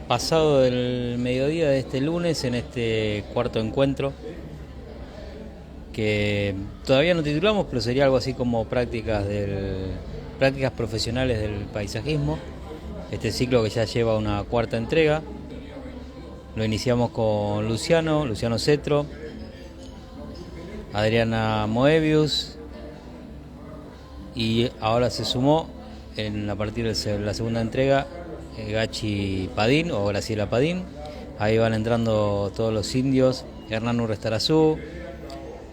Pasado el mediodía de este lunes en este cuarto encuentro que todavía no titulamos, pero sería algo así como prácticas profesionales del paisajismo. Este ciclo que ya lleva una cuarta entrega. Lo iniciamos con Luciano Cetro, Adriana Moebius y ahora se sumó a partir de la segunda entrega Gachi Padín o Graciela Padín. Ahí van entrando todos los indios, Hernán Urrestarazú,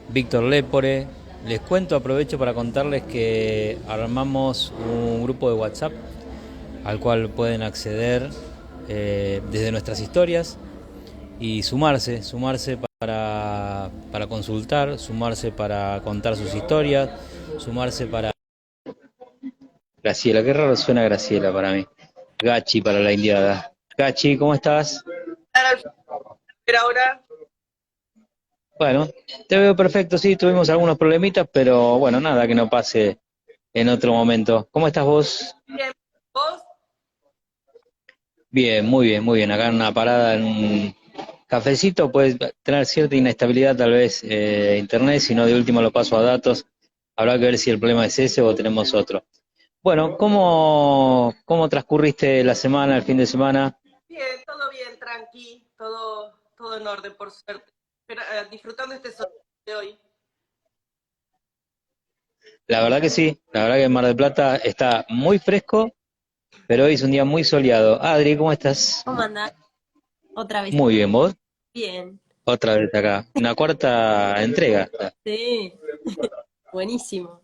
Víctor Lépore. Les cuento, aprovecho para contarles que armamos un grupo de WhatsApp al cual pueden acceder desde nuestras historias y sumarse para consultar, sumarse para contar sus historias, sumarse para... Graciela, qué raro suena Graciela para mí. Gachi para la indiada. Gachi, ¿cómo estás? Pero ahora, Bueno, te veo perfecto, sí, tuvimos algunos problemitas, pero bueno, nada que no pase en otro momento. ¿Cómo estás vos? bien, vos, Bien, muy bien, muy bien. Acá en una parada en un cafecito puede tener cierta inestabilidad tal vez internet, si no de último lo paso a datos. Habrá que ver si el problema es ese o tenemos otro. Bueno, ¿cómo transcurriste la semana, el fin de semana? todo bien, tranqui, todo en orden, por suerte. Pero, disfrutando este sol de hoy. La verdad que sí, la verdad que en Mar del Plata está muy fresco, pero hoy es un día muy soleado. Adri, ¿cómo estás? ¿Cómo andás? Otra vez. Muy bien, ¿vos? Bien. Otra vez acá. Una cuarta entrega. Sí, buenísimo.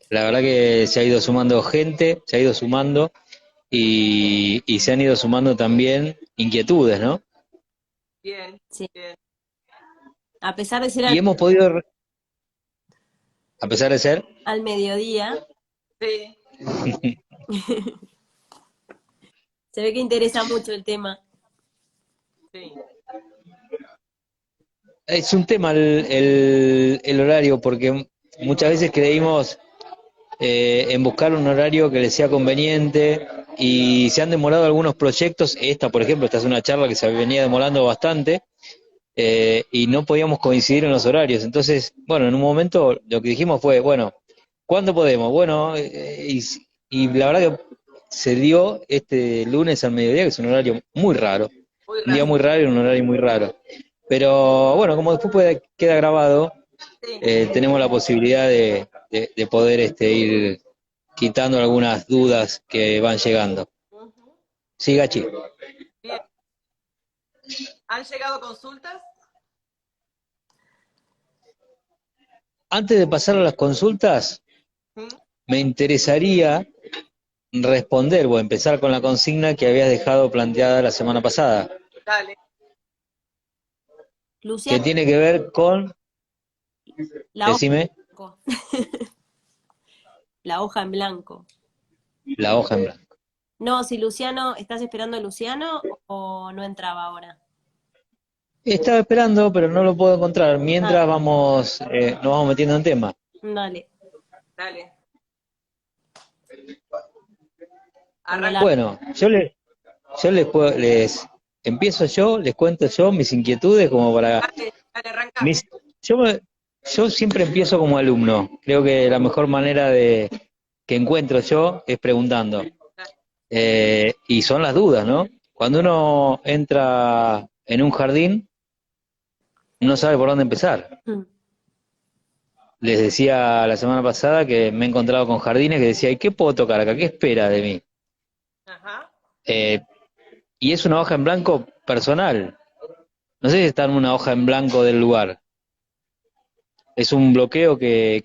La verdad que se ha ido sumando gente, se ha ido sumando y se han ido sumando también inquietudes, ¿no? Bien, Sí. bien. A pesar de ser Y hemos podido, a pesar de ser, al mediodía, Sí, se ve que interesa mucho el tema. sí. es un tema el horario, porque muchas veces creímos en buscar un horario que les sea conveniente y se han demorado algunos proyectos. Esta, por ejemplo, esta es una charla que se venía demorando bastante y no podíamos coincidir en los horarios. Entonces, bueno, en un momento lo que dijimos fue, bueno, ¿cuándo podemos? Bueno, y la verdad que se dio este lunes al mediodía, que es un horario muy raro, Muy un día raro. muy raro y un horario muy raro. Pero bueno, como después queda grabado, Sí, tenemos la posibilidad de poder ir quitando algunas dudas que van llegando. ujú, Sí, Gachi. bien. ¿Han llegado consultas? Antes de pasar a las consultas, ¿Mm? me interesaría responder o empezar con la consigna que habías dejado planteada la semana pasada, Dale. que Luciano, tiene que ver con, la hoja decime, en blanco. La hoja en blanco. la hoja en blanco. No, si Luciano, ¿estás esperando a Luciano o no entraba ahora? Estaba esperando, pero no lo puedo encontrar. Ah, Mientras nos vamos metiendo en tema. dale. Dale. Tengo Arranca. la... Bueno, les empiezo yo, les cuento yo mis inquietudes como para Dale, dale, arranca. mis, yo, yo siempre empiezo como alumno. Creo que la mejor manera que encuentro yo es preguntando. Dale. Y son las dudas, ¿no? Cuando uno entra en un jardín, no sabe por dónde empezar. Mm. Les decía la semana pasada que me he encontrado con jardines que decía, ¿y qué puedo tocar acá? ¿Qué espera de mí? Ajá. Eh, y es una hoja en blanco personal. No sé si está en una hoja en blanco del lugar. Es un bloqueo que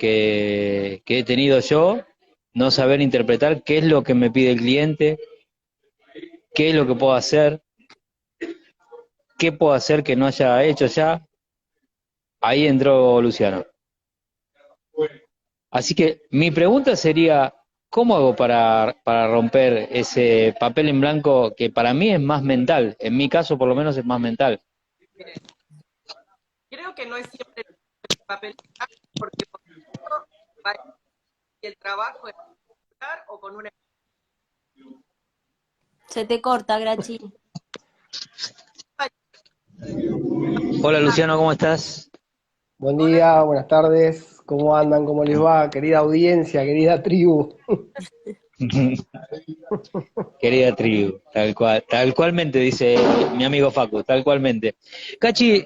he tenido yo, no saber interpretar qué es lo que me pide el cliente, qué es lo que puedo hacer, qué puedo hacer que no haya hecho ya. Ahí entró Luciano. Así que mi pregunta sería, ¿cómo hago para romper ese papel en blanco que para mí es más mental? En mi caso, por lo menos, es más mental. Bien. Creo que no es siempre el papel, porque por ejemplo, va el trabajo es o con una Se te corta, Grachi. Hola Luciano, ¿cómo estás? Buen Hola, día, buenas tardes, ¿cómo andan? ¿Cómo les va? Querida audiencia, querida tribu. Querida tribu, tal cualmente, dice mi amigo Facu, tal cualmente. Cachi,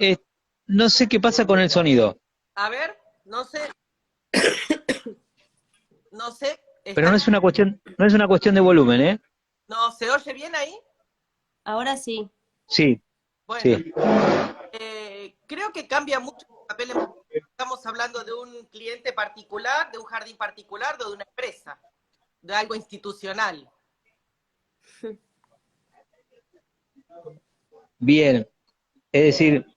no sé qué pasa con el sonido, a ver, no sé, no sé, pero está, no es una cuestión de volumen, ¿eh? no, ¿se oye bien ahí? Ahora sí. Sí, Bueno, sí. creo que cambia mucho el papel. Estamos hablando de un cliente particular, de un jardín particular, de una empresa, de algo institucional. Bien, es decir,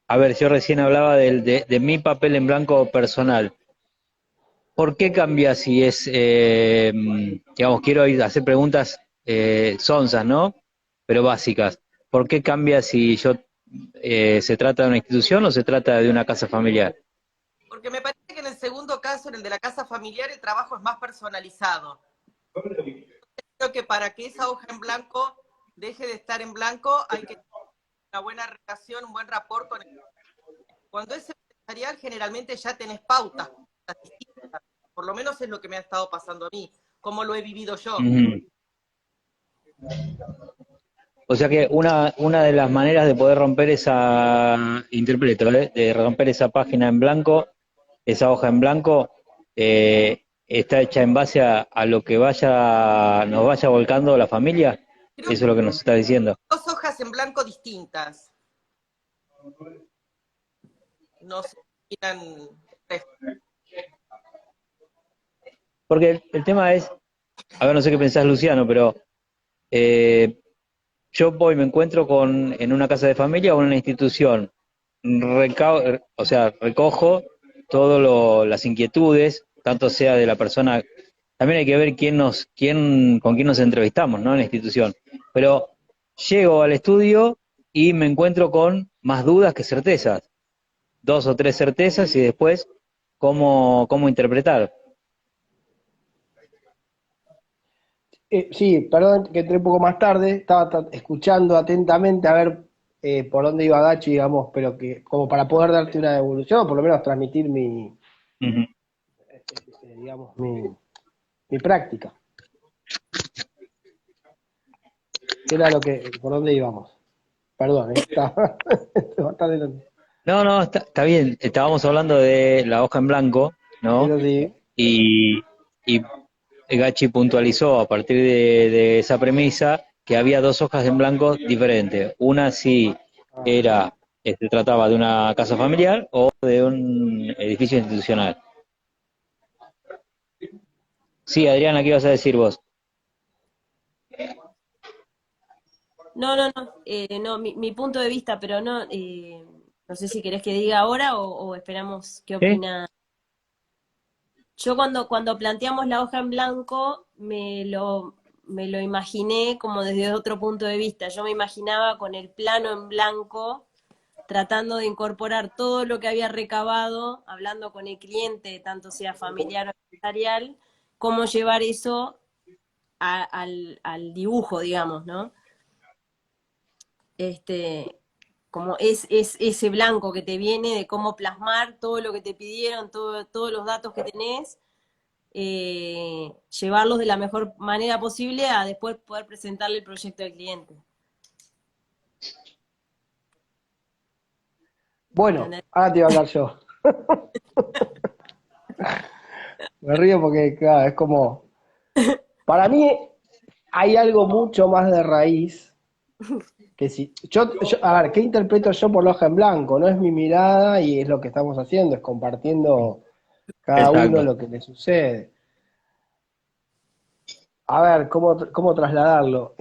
a ver, yo recién hablaba de mi papel en blanco personal. ¿Por qué cambia si es, digamos, quiero hacer preguntas sonsas, ¿no? Pero básicas. ¿Por qué cambia si se trata de una institución o se trata de una casa familiar? Porque me parece que en el segundo caso, en el de la casa familiar, el trabajo es más personalizado. Creo que para que esa hoja en blanco deje de estar en blanco, hay que tener una buena relación, un buen rapport con el... Cuando es empresarial, generalmente ya tenés pautas distintas. Por lo menos es lo que me ha estado pasando a mí, como lo he vivido yo. Ujú. O sea que una de las maneras de poder romper interpreto, de romper esa página en blanco, esa hoja en blanco, está hecha en base a lo que nos vaya volcando la familia. Creo Eso que es lo que nos está diciendo. dos hojas en blanco distintas. No se miran. Porque el tema es, a ver, no sé qué pensás, Luciano, pero eh, yo voy, me encuentro en una casa de familia o en una institución, o sea, recojo todas las inquietudes, tanto sea de la persona, también hay que ver con quién nos entrevistamos, ¿no? En la institución. Pero llego al estudio y me encuentro con más dudas que certezas, dos o tres certezas y después cómo interpretar. Sí, perdón que entré un poco más tarde, estaba escuchando atentamente a ver por dónde iba Gachi, digamos, pero que como para poder darte una devolución, o por lo menos transmitir Ujú. digamos, mi práctica, que era por dónde íbamos. Perdón, estaba bastante lento. No, no, está bien. Estábamos hablando de la hoja en blanco, ¿no? Eso sí. Y Gachi puntualizó a partir de esa premisa que había dos hojas en blanco diferentes. Una sí Ah. era, se trataba de una casa familiar o de un edificio institucional. Sí, Adriana, ¿qué ibas a decir vos? No, no, no, no, mi punto de vista, pero no, no sé si querés que diga ahora o esperamos qué ¿Sí? opina. Yo cuando planteamos la hoja en blanco me lo imaginé como desde otro punto de vista. Yo me imaginaba con el plano en blanco, tratando de incorporar todo lo que había recabado, hablando con el cliente, tanto sea familiar o empresarial, cómo llevar eso al dibujo, digamos, ¿no? Este, como es ese blanco que te viene de cómo plasmar todo lo que te pidieron, todos los datos que tenés, llevarlos de la mejor manera posible a después poder presentarle el proyecto al cliente. Bueno, ¿Entendés? ahora te voy a hablar yo. Me río porque, claro, es como, para mí hay algo mucho más de raíz que si, a ver, ¿qué interpreto yo por la hoja en blanco? No es mi mirada y es lo que estamos haciendo, es compartiendo cada uno Exacto. lo que le sucede. A ver, ¿cómo trasladarlo?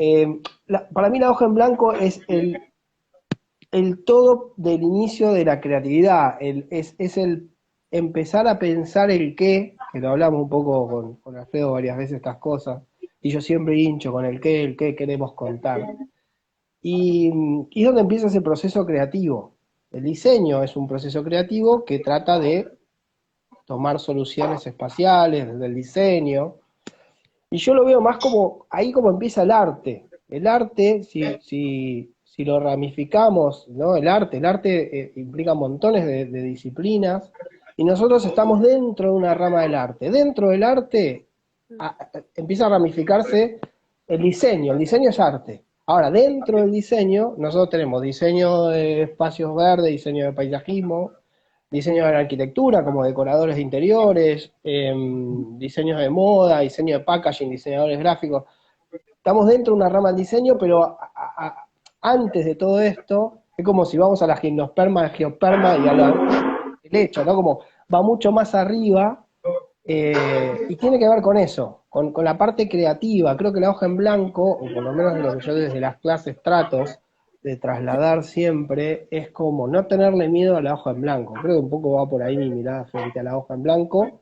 Para mí la hoja en blanco es el todo del inicio de la creatividad, es el empezar a pensar el qué, que lo hablamos un poco con Alfredo varias veces estas cosas, y yo siempre hincho con el qué queremos contar. Y es donde empieza ese proceso creativo. El diseño es un proceso creativo que trata de tomar soluciones espaciales desde el diseño, y yo lo veo más como, ahí como empieza el arte. El arte, si lo ramificamos, ¿no? El arte implica montones de disciplinas, y nosotros estamos dentro de una rama del arte. Dentro del arte empieza a ramificarse el diseño es arte. Ahora, dentro del diseño, nosotros tenemos diseño de espacios verdes, diseño de paisajismo, diseño de la arquitectura, como decoradores de interiores, diseños de moda, diseño de packaging, diseñadores gráficos. Estamos dentro de una rama del diseño, pero antes de todo esto, es como si vamos a la gimnosperma, la geosperma y el hecho, ¿no? Como va mucho más arriba, y tiene que ver con eso, con la parte creativa. Creo que la hoja en blanco, o por lo menos lo que yo desde las clases trato de trasladar siempre, es como no tenerle miedo a la hoja en blanco. Creo que un poco va por ahí mi mirada frente a la hoja en blanco,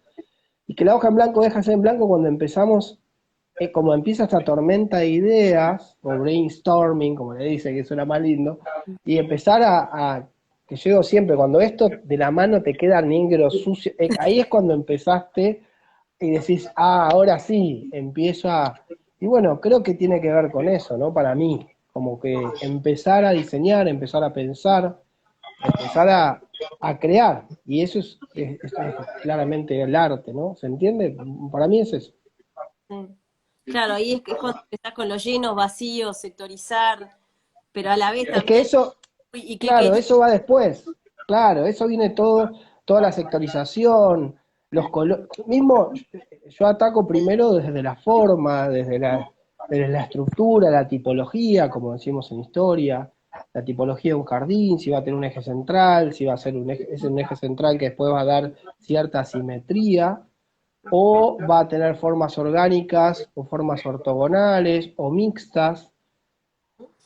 y que la hoja en blanco deja de ser en blanco cuando empezamos, como empieza esta tormenta de ideas, o brainstorming, como le dice, que suena más lindo, y empezar que yo digo siempre, cuando esto de la mano te queda negro, sucio, ahí es cuando empezaste y decís, ahora sí, empiezo a... Y bueno, creo que tiene que ver con eso, ¿no? Para mí, como que empezar a diseñar, empezar a pensar, empezar a crear, y eso es claramente el arte, ¿no? ¿Se entiende? Para mí es eso. Sí. Claro, ahí es cuando empezás con los llenos, vacíos, sectorizar, pero a la vez Es que también, eso, uy, ¿y qué claro, quería? eso va después. Claro, eso viene todo, toda la sectorización, los colores. Mismo yo ataco primero desde la forma, desde la estructura, la tipología, como decimos en historia, la tipología de un jardín, si va a tener un eje central, si va a ser es un eje central que después va a dar cierta simetría, o va a tener formas orgánicas o formas ortogonales o mixtas.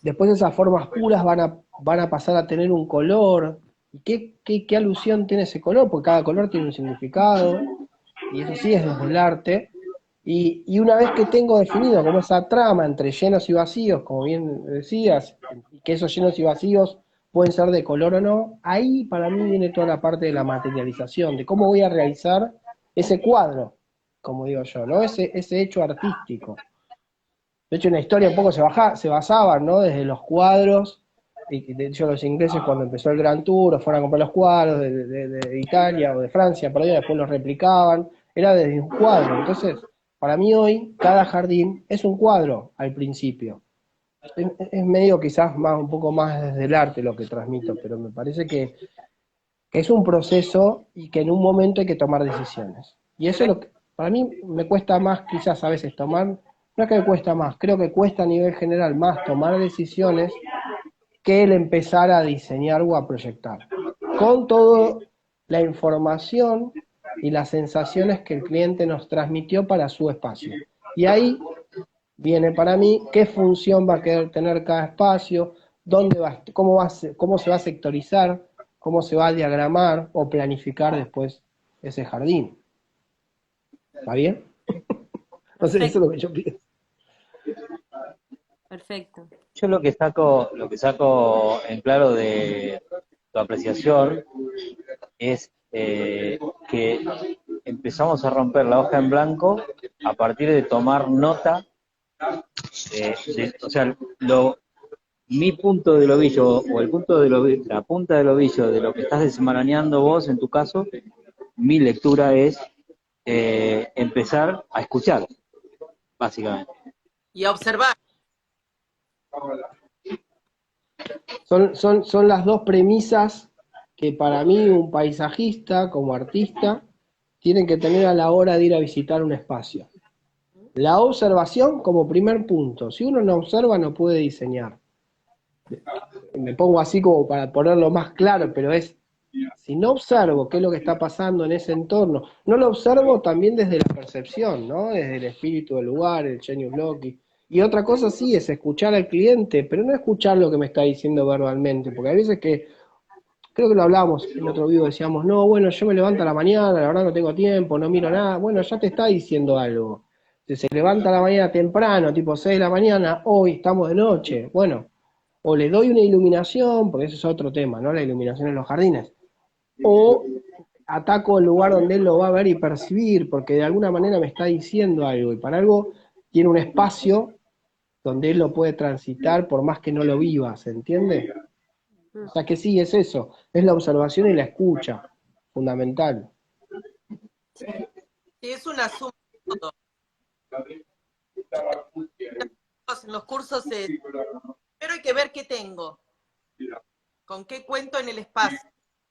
Después esas formas puras van a pasar a tener un color. ¿Y qué alusión tiene ese color? Porque cada color tiene un significado, y eso sí es desde el arte. Y una vez que tengo definido como esa trama entre llenos y vacíos, como bien decías, y que esos llenos y vacíos pueden ser de color o no, ahí para mí viene toda la parte de la materialización, de cómo voy a realizar ese cuadro, como digo yo, ¿no? Ese hecho artístico. De hecho, en la historia un poco se basaba, ¿no? Desde los cuadros, y de hecho los ingleses cuando empezó el Gran Tour, fueron a comprar los cuadros de Italia o de Francia, por ahí después los replicaban, era desde un cuadro. Entonces, para mí hoy, cada jardín es un cuadro al principio. Es medio quizás más, un poco más desde el arte lo que transmito, pero me parece que es un proceso y que en un momento hay que tomar decisiones. Y eso es lo que, para mí me cuesta más quizás a veces tomar, no es que me cuesta más, creo que cuesta a nivel general más tomar decisiones que el empezar a diseñar o a proyectar. Con toda la información y las sensaciones que el cliente nos transmitió para su espacio. Y ahí viene para mí qué función va a querer tener cada espacio, dónde va, cómo se va a sectorizar, cómo se va a diagramar o planificar después ese jardín. ¿Está bien? Entonces eso es lo que yo pienso. Perfecto. Yo lo que saco en claro de tu apreciación es que empezamos a romper la hoja en blanco a partir de tomar nota o sea, mi punto del ovillo o el punto del ovillo, la punta del ovillo de lo que estás desmarañando vos en tu caso, mi lectura es empezar a escuchar, básicamente. Y a observar. Son las dos premisas que para mí un paisajista como artista tienen que tener a la hora de ir a visitar un espacio. La observación como primer punto. Si uno no observa no puede diseñar. Me pongo así como para ponerlo más claro, pero si no observo qué es lo que está pasando en ese entorno, no lo observo también desde la percepción, ¿no? Desde el espíritu del lugar, el genius loci. Y otra cosa sí es escuchar al cliente, pero no escuchar lo que me está diciendo verbalmente, porque hay veces que, creo que lo hablábamos en otro video, decíamos, no, bueno, yo me levanto a la mañana, la verdad no tengo tiempo, no miro nada, bueno, ya te está diciendo algo. Si se levanta a la mañana temprano, tipo 6 de la mañana, hoy estamos de noche, bueno, o le doy una iluminación, porque ese es otro tema, ¿no? La iluminación en los jardines, o ataco el lugar donde él lo va a ver y percibir, porque de alguna manera me está diciendo algo, y para algo tiene un espacio donde él lo puede transitar por más que no lo viva, ¿se entiende? O sea que sí, es eso, es la observación y la escucha, fundamental. Sí, es una suma de todo. En los cursos primero hay que ver qué tengo, con qué cuento en el espacio.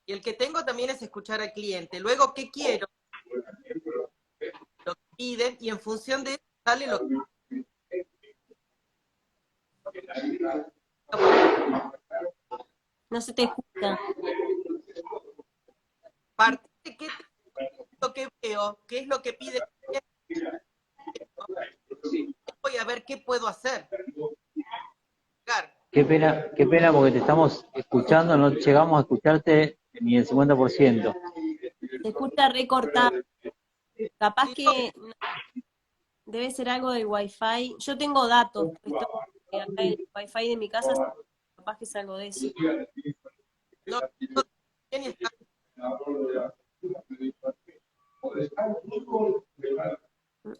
Y el que tengo también es escuchar al cliente. Luego, qué quiero, lo que piden, y en función de eso sale lo que... No se te escucha. Partir de qué tengo, lo que veo, qué es lo que pide el cliente, voy a ver qué puedo hacer. Qué pena porque te estamos escuchando, no llegamos a escucharte ni el 50%. Se escucha recortado. Capaz que debe ser algo del wifi. Yo tengo datos puestos acá en el wifi de mi casa, capaz que es algo de eso. No, no, bien, está.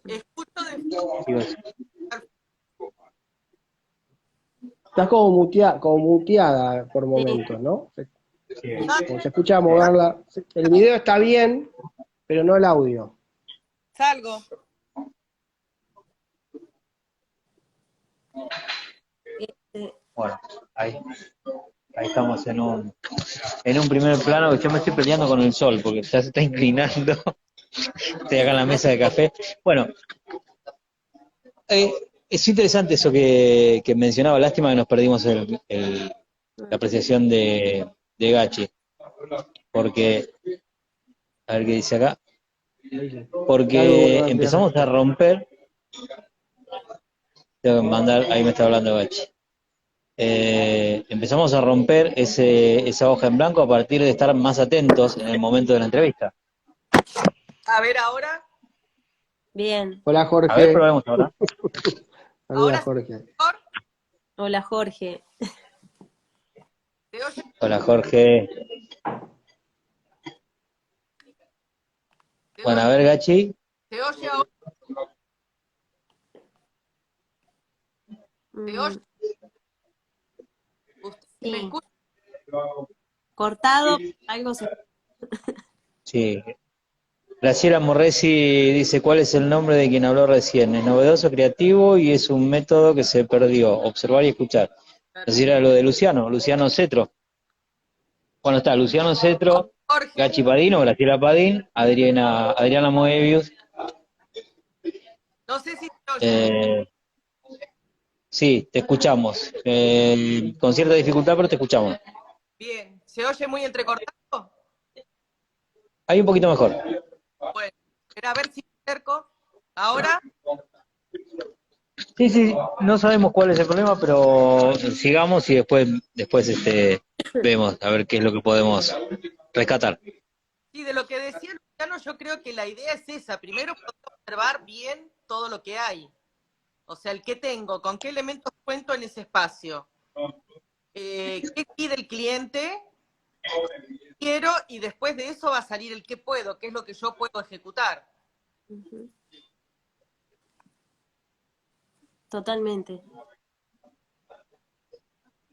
Escucho de... Estás como muteada por momentos, ¿no? Como se escucha moverla. El video está bien, pero no el audio. Salgo. Bueno, ahí estamos en un primer plano que yo me estoy peleando con el sol porque ya se está inclinando. Estoy acá en la mesa de café. Bueno, es interesante eso que mencionaba. Lástima que nos perdimos la apreciación de Gachi. Porque, a ver qué dice acá. Porque empezamos a romper. Tengo que mandar, ahí me está hablando Gachi. Empezamos a romper esa hoja en blanco a partir de estar más atentos en el momento de la entrevista. A ver, ahora. Bien. Hola, Jorge. A ver, probemos ahora. Hola, Jorge. Hola, Jorge. Hola, Jorge. Bueno, a ver, Gachi. ¿Se oye ahora? ¿Se oye? ¿Me Sí. escucha? Cortado, algo se... Sí. Graciela Morresi dice, ¿cuál es el nombre de quien habló recién? Es novedoso, creativo y es un método que se perdió. Observar y escuchar. Es decir, era lo de Luciano Cetro. Bueno, está Luciano Cetro, Jorge. Gachi Padín o Graciela Padín, Adriana Moebius. No sé si se oye. Sí, te escuchamos. Con cierta dificultad, pero te escuchamos. Bien. ¿Se oye muy entrecortado? Ahí un poquito mejor. Bueno, espera a ver si me acerco. ¿Ahora? Sí, no sabemos cuál es el problema, pero sigamos y después vemos a ver qué es lo que podemos rescatar. Sí, de lo que decía Luciano, yo creo que la idea es esa. Primero, poder observar bien todo lo que hay. O sea, el qué tengo, con qué elementos cuento en ese espacio. ¿Qué pide el cliente? Quiero, y después de eso va a salir el qué puedo, qué es lo que yo puedo ejecutar. Totalmente.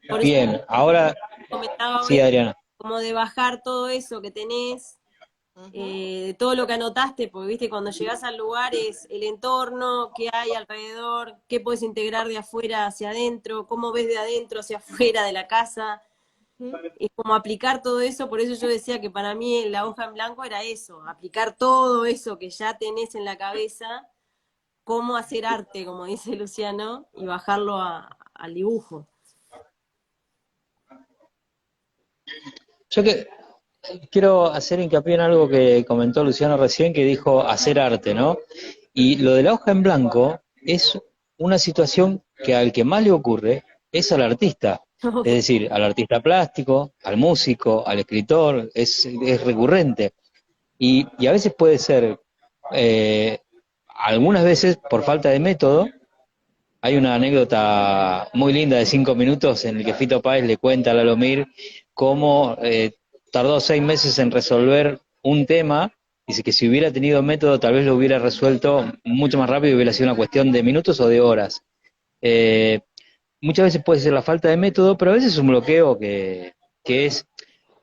Por bien, eso, ahora sí, Adriana. Como de bajar todo eso que tenés, de todo lo que anotaste, porque viste, cuando llegás al lugar es el entorno, qué hay alrededor, qué puedes integrar de afuera hacia adentro, cómo ves de adentro hacia afuera de la casa. Es como aplicar todo eso, por eso yo decía que para mí la hoja en blanco era eso, aplicar todo eso que ya tenés en la cabeza, cómo hacer arte, como dice Luciano, y bajarlo al dibujo. Yo quiero hacer hincapié en algo que comentó Luciano recién, que dijo hacer arte, ¿no? Y lo de la hoja en blanco es una situación que al que más le ocurre es al artista. Es decir, al artista plástico, al músico, al escritor, es recurrente. Y a veces puede ser, algunas veces por falta de método. Hay una anécdota muy linda de 5 minutos en el que Fito Páez le cuenta a Lalomir cómo tardó 6 meses en resolver un tema. Dice que si hubiera tenido método tal vez lo hubiera resuelto mucho más rápido y hubiera sido una cuestión de minutos o de horas. Eh, Muchas veces puede ser la falta de método, pero a veces es un bloqueo que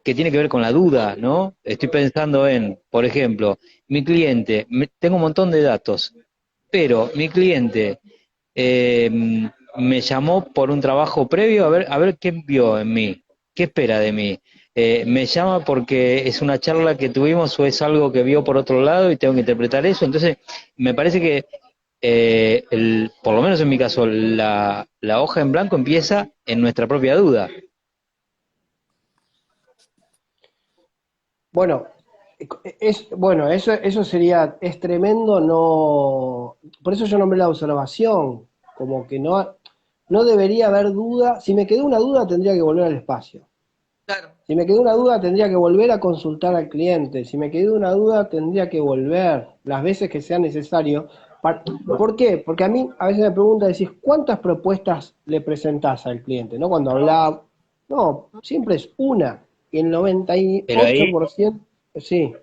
tiene que ver con la duda, ¿no? Estoy pensando en, por ejemplo, mi cliente, tengo un montón de datos, pero mi cliente eh, me llamó por un trabajo previo a ver qué vio en mí, qué espera de mí. Me llama porque es una charla que tuvimos o es algo que vio por otro lado y tengo que interpretar eso. Entonces, me parece que, por lo menos en mi caso, la hoja en blanco empieza en nuestra propia duda. Bueno, bueno, eso sería, es tremendo, no, por eso yo nombré la observación, como que no debería haber duda. Si me quedó una duda, tendría que volver al espacio. Claro. Si me quedó una duda, tendría que volver a consultar al cliente. Si me quedó una duda, tendría que volver las veces que sea necesario. ¿Por qué? Porque a mí a veces me preguntan, decís, ¿cuántas propuestas le presentás al cliente? ¿No? Cuando hablaba, no, siempre es una. Y el Pero ahí 98%, sí.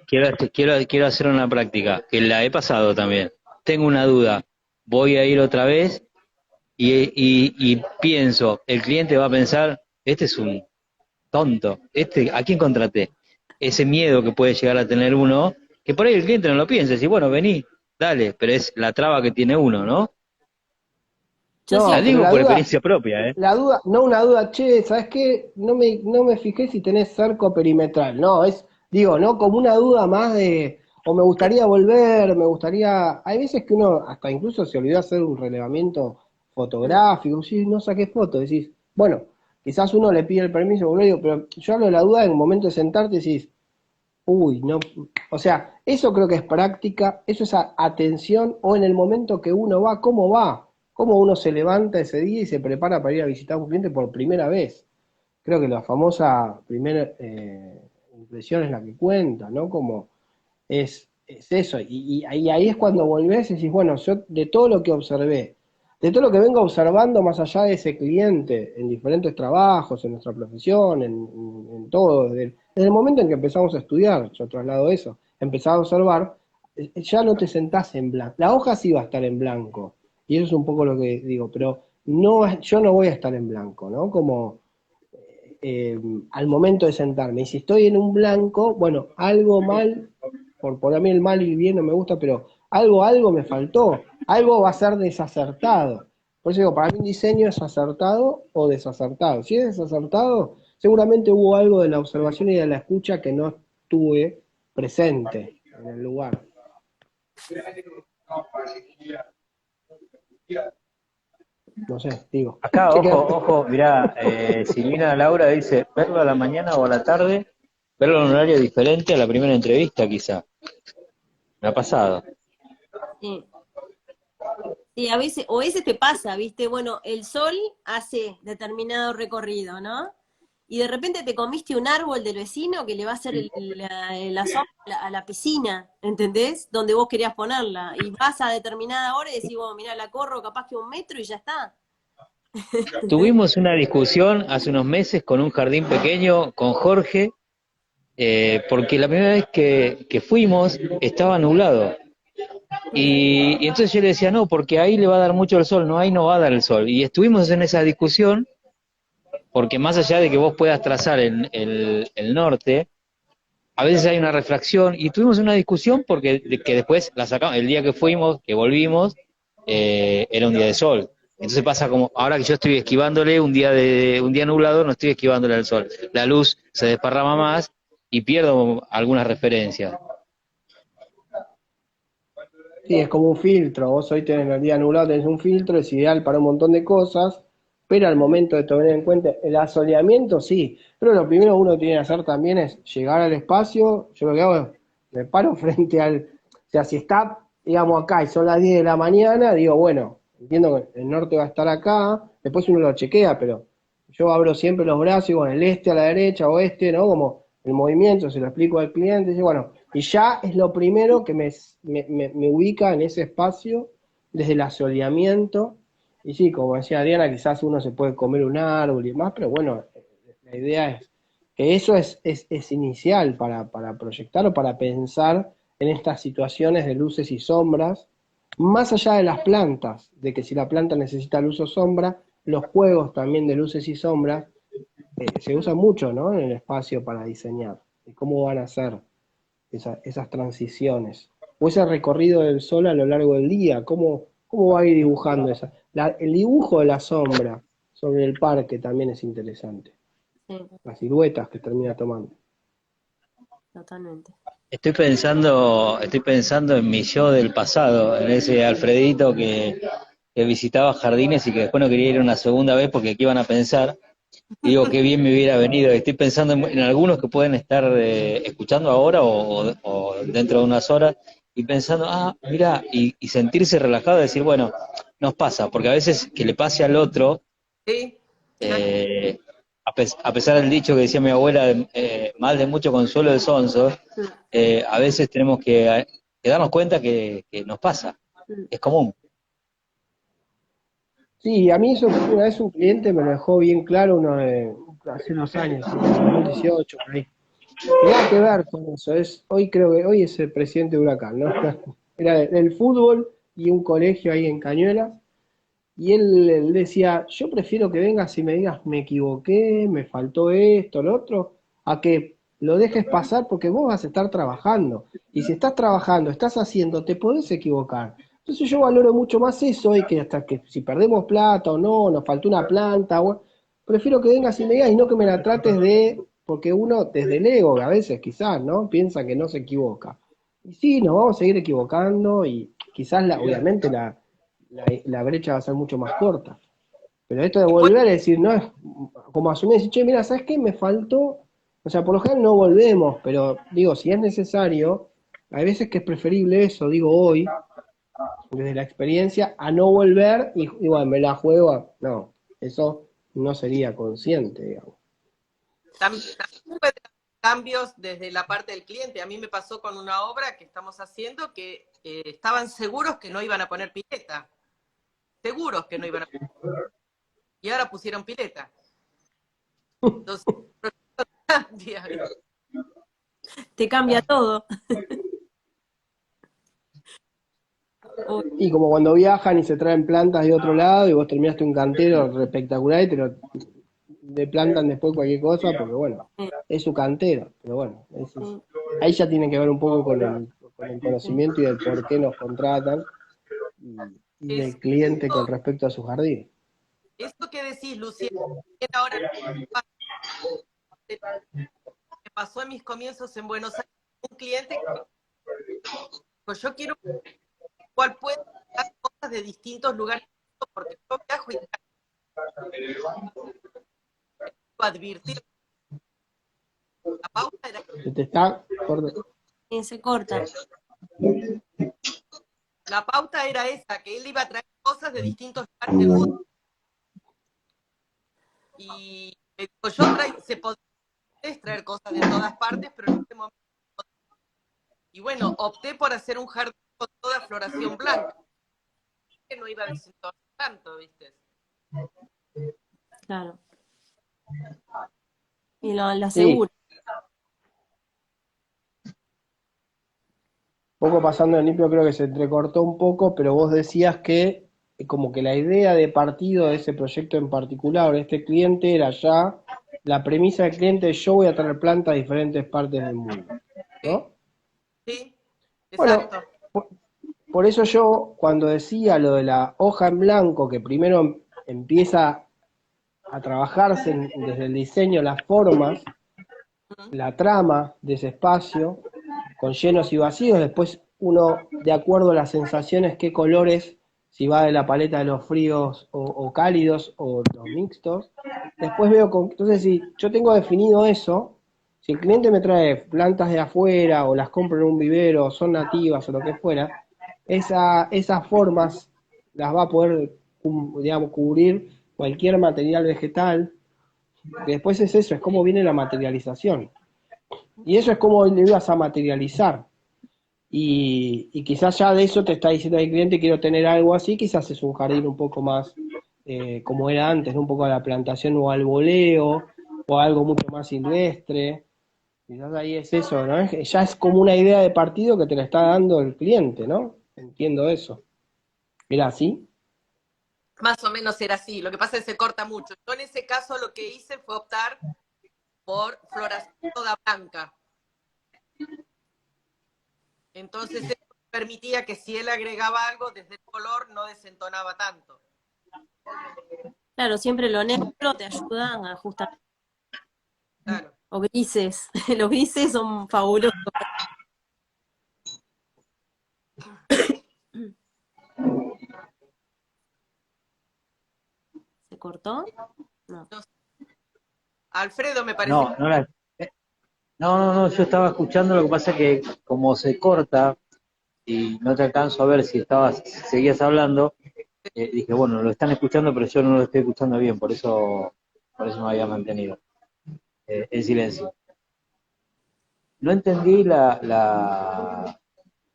quiero hacer una práctica, que la he pasado también. Tengo una duda, voy a ir otra vez y pienso, el cliente va a pensar, este es un tonto, ¿a quién contraté? Ese miedo que puede llegar a tener uno, que por ahí el cliente no lo piensa, y bueno, vení, dale, pero es la traba que tiene uno, ¿no? Yo La No, siempre, pero digo por experiencia propia, ¿eh? la duda, no una duda, che, ¿sabes qué? No me fijé si tenés cerco perimetral. No, digo, ¿no? Como una duda más de, o me gustaría volver, me gustaría. Hay veces que uno hasta incluso se olvidó hacer un relevamiento fotográfico, si no saqué foto, decís, bueno, quizás uno le pide el permiso, boludo, pero yo hablo de la duda en un momento de sentarte y decís, uy, no, o sea, eso creo que es práctica, eso es atención, o en el momento que uno va, ¿cómo va? ¿Cómo uno se levanta ese día y se prepara para ir a visitar a un cliente por primera vez? Creo que la famosa primera impresión es la que cuenta, ¿no? Como es eso, y ahí es cuando volvés y decís, bueno, yo de todo lo que observé, de todo lo que vengo observando más allá de ese cliente, en diferentes trabajos, en nuestra profesión, en todo, desde el momento en que empezamos a estudiar, yo traslado eso, empezás a observar, ya no te sentás en blanco, la hoja sí va a estar en blanco, y eso es un poco lo que digo, pero no, yo no voy a estar en blanco, ¿no? Como al momento de sentarme. Y si estoy en un blanco, bueno, algo mal, por a mí el mal y el bien no me gusta, pero algo me faltó, algo va a ser desacertado. Por eso digo, para mí un diseño es acertado o desacertado. Si es desacertado, seguramente hubo algo de la observación y de la escucha que no estuve presente en el lugar. No sé, digo. Acá, Che, ojo, mirá, Silvina Laura dice, verlo a la mañana o a la tarde, verlo en un horario diferente a la primera entrevista, quizá. Me ha pasado. sí. Sí, a veces te pasa, ¿viste? Bueno, el sol hace determinado recorrido, ¿no? Y de repente te comiste un árbol del vecino que le va a hacer la sombra a la piscina, ¿entendés? Donde vos querías ponerla. Y vas a determinada hora y decís, bueno, mirá, la corro capaz que 1 metro y ya está. Tuvimos una discusión hace unos meses con un jardín pequeño, con Jorge, porque la primera vez que fuimos estaba nublado. Y entonces yo le decía, no, porque ahí le va a dar mucho el sol, no, ahí no va a dar el sol. Y estuvimos en esa discusión, porque más allá de que vos puedas trazar el norte, a veces hay una refracción, y tuvimos una discusión porque que después la sacamos, el día que fuimos, que volvimos, era un día de sol. Entonces pasa como, ahora que yo estoy esquivándole un día nublado, no estoy esquivándole al sol. La luz se desparrama más y pierdo algunas referencias. sí, es como un filtro. Vos hoy tenés el día nublado, tenés un filtro, es ideal para un montón de cosas, pero al momento de tener en cuenta el asoleamiento, sí. Pero lo primero que uno tiene que hacer también es llegar al espacio. Yo lo que hago es, me paro frente al. O sea, si está, digamos, acá y son las 10 de la mañana, digo, bueno, entiendo que el norte va a estar acá, después uno lo chequea, pero yo abro siempre los brazos y bueno, el este a la derecha, oeste, ¿no? Como el movimiento, se lo explico al cliente, y bueno, y ya es lo primero que me ubica en ese espacio desde el asoleamiento. Y sí, como decía Adriana, quizás uno se puede comer un árbol y demás, pero bueno, la idea es que eso es inicial para proyectar o para pensar en estas situaciones de luces y sombras, más allá de las plantas, de que si la planta necesita luz o sombra, los juegos también de luces y sombras se usan mucho, ¿no? En el espacio para diseñar. Y cómo van a ser esas transiciones. O ese recorrido del sol a lo largo del día, cómo va a ir dibujando esa. El dibujo de la sombra sobre el parque también es interesante. Sí, Las siluetas que termina tomando. totalmente. Estoy pensando en mi yo del pasado, en ese Alfredito que visitaba jardines y que después no quería ir una segunda vez porque qué iban a pensar. Y digo, qué bien me hubiera venido. Estoy pensando en algunos que pueden estar escuchando ahora o dentro de unas horas y pensando, mira, y sentirse relajado y decir, bueno, nos pasa, porque a veces que le pase al otro, Sí, eh, a pesar del dicho que decía mi abuela, mal de mucho consuelo de sonso, a veces tenemos que darnos cuenta que nos pasa, es común. Sí, a mí eso una vez un cliente me lo dejó bien claro hace unos años, en 2018, por ahí. Nada que ver con eso, hoy creo que hoy es el presidente de Huracán, ¿no? Era del fútbol y un colegio ahí en Cañuelas, y él decía, yo prefiero que vengas y me digas, me equivoqué, me faltó esto, lo otro, a que lo dejes pasar porque vos vas a estar trabajando. Y si estás trabajando, estás haciendo, te podés equivocar. Entonces yo valoro mucho más eso y que hasta que si perdemos plata o no, nos faltó una planta, prefiero que vengas y me digas y no que me la trates porque uno desde el ego, a veces quizás, ¿no? Piensa que no se equivoca. Y sí, nos vamos a seguir equivocando y quizás obviamente la brecha va a ser mucho más corta. Pero esto de igual, volver a decir, no es como asumir, decir, che, mira, ¿sabes qué? Me faltó. O sea, por lo general no volvemos, pero digo, si es necesario, hay veces que es preferible eso, digo hoy, desde la experiencia, a no volver y bueno, me la juego. No, eso no sería consciente, digamos. también puede haber cambios desde la parte del cliente. A mí me pasó con una obra que estamos haciendo que estaban seguros que no iban a poner pileta. Seguros que no iban a poner. Y ahora pusieron pileta. Entonces, el proyecto cambia. Te cambia todo. Y como cuando viajan y se traen plantas de otro lado y vos terminaste un cantero espectacular y le plantan después cualquier cosa, porque bueno, es su cantero, pero bueno, ahí ya tiene que ver un poco con el conocimiento y del por qué nos contratan y Eso, del cliente con respecto a su jardín. eso que decís, Lucía, ahora me pasó en mis comienzos en Buenos Aires, un cliente que pues yo quiero cual puede dar cosas de distintos lugares, porque yo viajo y advertir. La pauta era, Se te está Y se corta. la pauta era esa, que él iba a traer cosas de distintos lugares del mundo. Y me dijo, se podría traer cosas de todas partes, pero en este momento. Y bueno, opté por hacer un jardín con toda floración blanca, que no iba a desentonar tanto, ¿viste? Claro. Y lo Sí, aseguro. poco pasando en limpio creo que se entrecortó un poco, pero vos decías que como que la idea de partido de ese proyecto en particular, de este cliente, era ya la premisa del cliente, yo voy a traer plantas a diferentes partes del mundo, Sí, ¿no? sí, Bueno, exacto. por eso yo cuando decía lo de la hoja en blanco, que primero empieza a trabajarse desde el diseño, las formas, la trama de ese espacio, con llenos y vacíos, después uno, de acuerdo a las sensaciones, qué colores, si va de la paleta de los fríos o cálidos o los mixtos, después veo, entonces si yo tengo definido eso, si el cliente me trae plantas de afuera o las compro en un vivero, son nativas o lo que fuera, esas formas las va a poder, digamos, cubrir cualquier material vegetal, que después es eso, es cómo viene la materialización. Y eso es como le ibas a materializar. Y quizás ya de eso te está diciendo el cliente, quiero tener algo así, quizás es un jardín un poco más como era antes, ¿no? Un poco a la plantación o al voleo, o algo mucho más silvestre. Quizás ahí es eso, ¿no? Ya es como una idea de partido que te la está dando el cliente, ¿no? Entiendo eso. ¿Era así? Más o menos era así. Lo que pasa es que se corta mucho. Yo en ese caso lo que hice fue optar por floración toda blanca. Entonces eso permitía que si él agregaba algo, desde el color no desentonaba tanto. Claro, siempre lo neutro te ayudan a ajustar. Claro. O grises. Los grises son fabulosos. ¿Se cortó? No. Alfredo me parece No, no, yo estaba escuchando, lo que pasa es que como se corta y no te alcanzo a ver si seguías hablando, dije, bueno, lo están escuchando, pero yo no lo estoy escuchando bien, por eso me había mantenido en silencio. No entendí la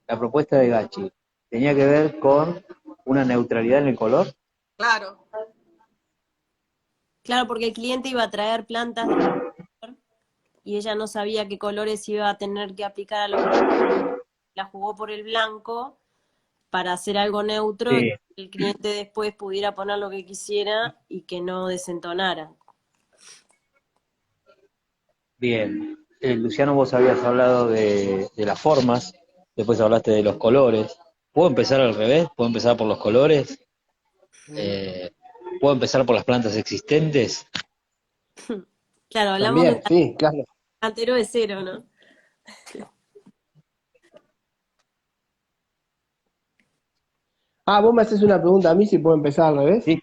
propuesta de Gachi. ¿Tenía que ver con una neutralidad en el color? claro. Claro, porque el cliente iba a traer plantas de color y ella no sabía qué colores iba a tener que aplicar a los colores. La jugó por el blanco para hacer algo neutro y Sí, que el cliente después pudiera poner lo que quisiera y que no desentonara. bien. Luciano, vos habías hablado de las formas, después hablaste de los colores. ¿Puedo empezar al revés? ¿Puedo empezar por los colores? Eh, ¿Puedo empezar por las plantas existentes? Claro, hablamos de un También, sí, claro. cantero de cero, ¿no? Ah, vos me haces una pregunta a mí si puedo empezar al revés. Sí,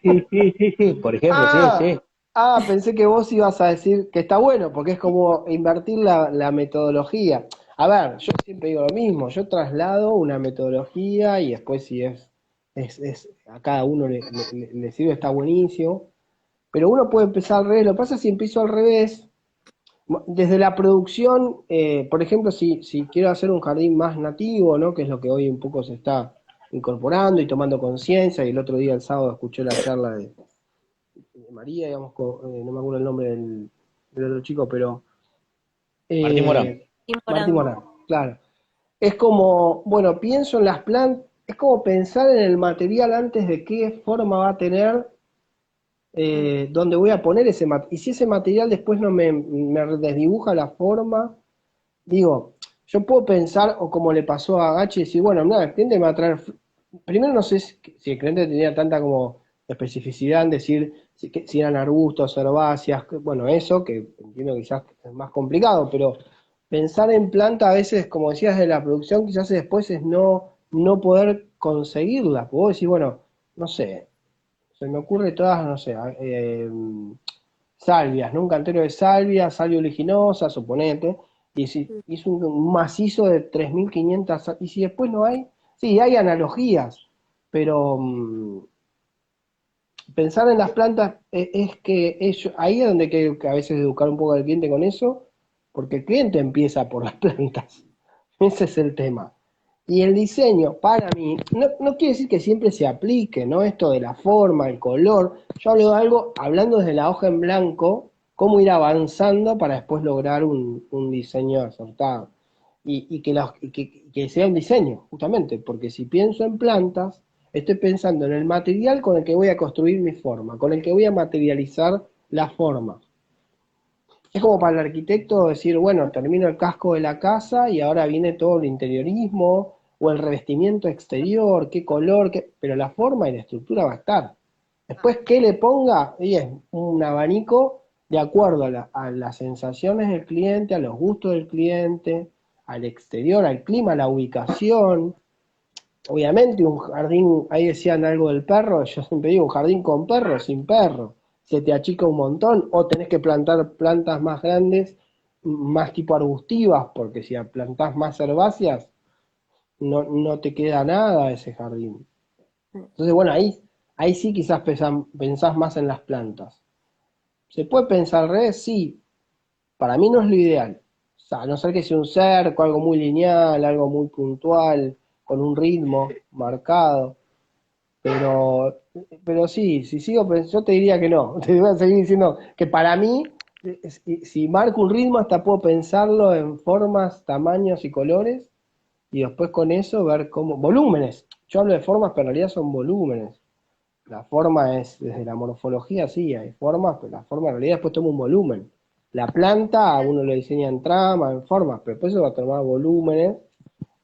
por ejemplo, sí, Ah, sí. pensé que vos ibas a decir que está bueno, porque es como invertir la metodología. A ver, yo siempre digo lo mismo, yo traslado una metodología y después si a cada uno le sirve, está buenísimo. Pero uno puede empezar al revés. Lo que pasa es que si empiezo al revés, desde la producción, por ejemplo, si quiero hacer un jardín más nativo, ¿no? Que es lo que hoy un poco se está incorporando y tomando conciencia, y el otro día, el sábado, escuché la charla de María, digamos, no me acuerdo el nombre del otro chico, pero Martín Morán. Tim Martín Morán. Morán, claro. Es como, bueno, pienso en las plantas, es como pensar en el material antes de qué forma va a tener, dónde voy a poner ese material. Y si ese material después no me desdibuja la forma, digo, yo puedo pensar, o como le pasó a Gachi, decir, bueno, nada, el cliente me va a traer. Primero no sé si el cliente tenía tanta como especificidad en decir si eran arbustos, herbáceas, bueno, eso, que entiendo que quizás es más complicado, pero pensar en planta a veces, como decías de la producción, quizás después es no poder conseguirla. Porque vos decís, bueno, no sé, se me ocurre todas, no sé, salvias, ¿no? Un cantero de salvia oliginosa, suponete, y si hizo un macizo de 3.500, y si después no hay, sí, hay analogías, pero pensar en las plantas es que ahí es donde hay que a veces educar un poco al cliente con eso, porque el cliente empieza por las plantas, ese es el tema. Y el diseño, para mí, no quiere decir que siempre se aplique, ¿no? Esto de la forma, el color. Yo hablo de algo, hablando desde la hoja en blanco, cómo ir avanzando para después lograr un diseño acertado. Y que sea un diseño, justamente, porque si pienso en plantas, estoy pensando en el material con el que voy a construir mi forma, con el que voy a materializar la forma. Es como para el arquitecto decir, bueno, termino el casco de la casa y ahora viene todo el interiorismo o el revestimiento exterior, qué color, pero la forma y la estructura va a estar. Después, ¿qué le ponga? Y es un abanico de acuerdo a las sensaciones del cliente, a los gustos del cliente, al exterior, al clima, a la ubicación. Obviamente un jardín, ahí decían algo del perro, yo siempre digo, un jardín con perro, sin perro, se te achica un montón, o tenés que plantar plantas más grandes, más tipo arbustivas, porque si plantás más herbáceas, no te queda nada de ese jardín. Entonces, bueno, ahí sí quizás pensás más en las plantas. ¿Se puede pensar al revés? Sí, para mí no es lo ideal. O sea, a no ser que sea un cerco, algo muy lineal, algo muy puntual, con un ritmo marcado. Pero, pero sí, si sigo, yo te diría que no. Te voy a seguir diciendo que para mí, si marco un ritmo, hasta puedo pensarlo en formas, tamaños y colores. y después con eso ver cómo, volúmenes, yo hablo de formas, pero en realidad son volúmenes. La forma es, desde la morfología sí, hay formas, pero la forma en realidad después toma un volumen. La planta a uno lo diseña en trama, en formas, pero después eso va a tomar volúmenes,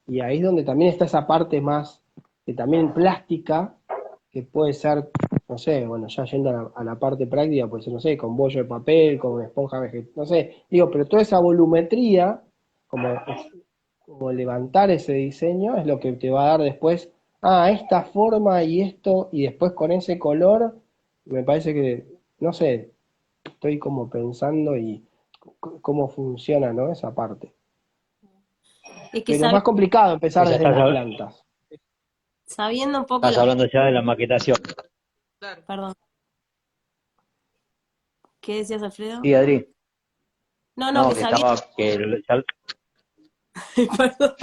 y ahí es donde también está esa parte más, que también plástica, que puede ser, no sé, bueno, ya yendo a la parte práctica, puede ser, no sé, con bollo de papel, con esponja vegetal, no sé, digo, pero toda esa volumetría, como, como levantar ese diseño, es lo que te va a dar después, esta forma y esto, y después con ese color, me parece que, no sé, estoy como pensando y cómo funciona, ¿no? Esa parte. Es que Pero es más complicado empezar O sea, desde las plantas. sabiendo un poco estás la... hablando ya de la maquetación. Claro. Perdón, ¿qué decías, Alfredo? Sí, Adri. No, no, No, que que sabiendo... estaba. Perdón.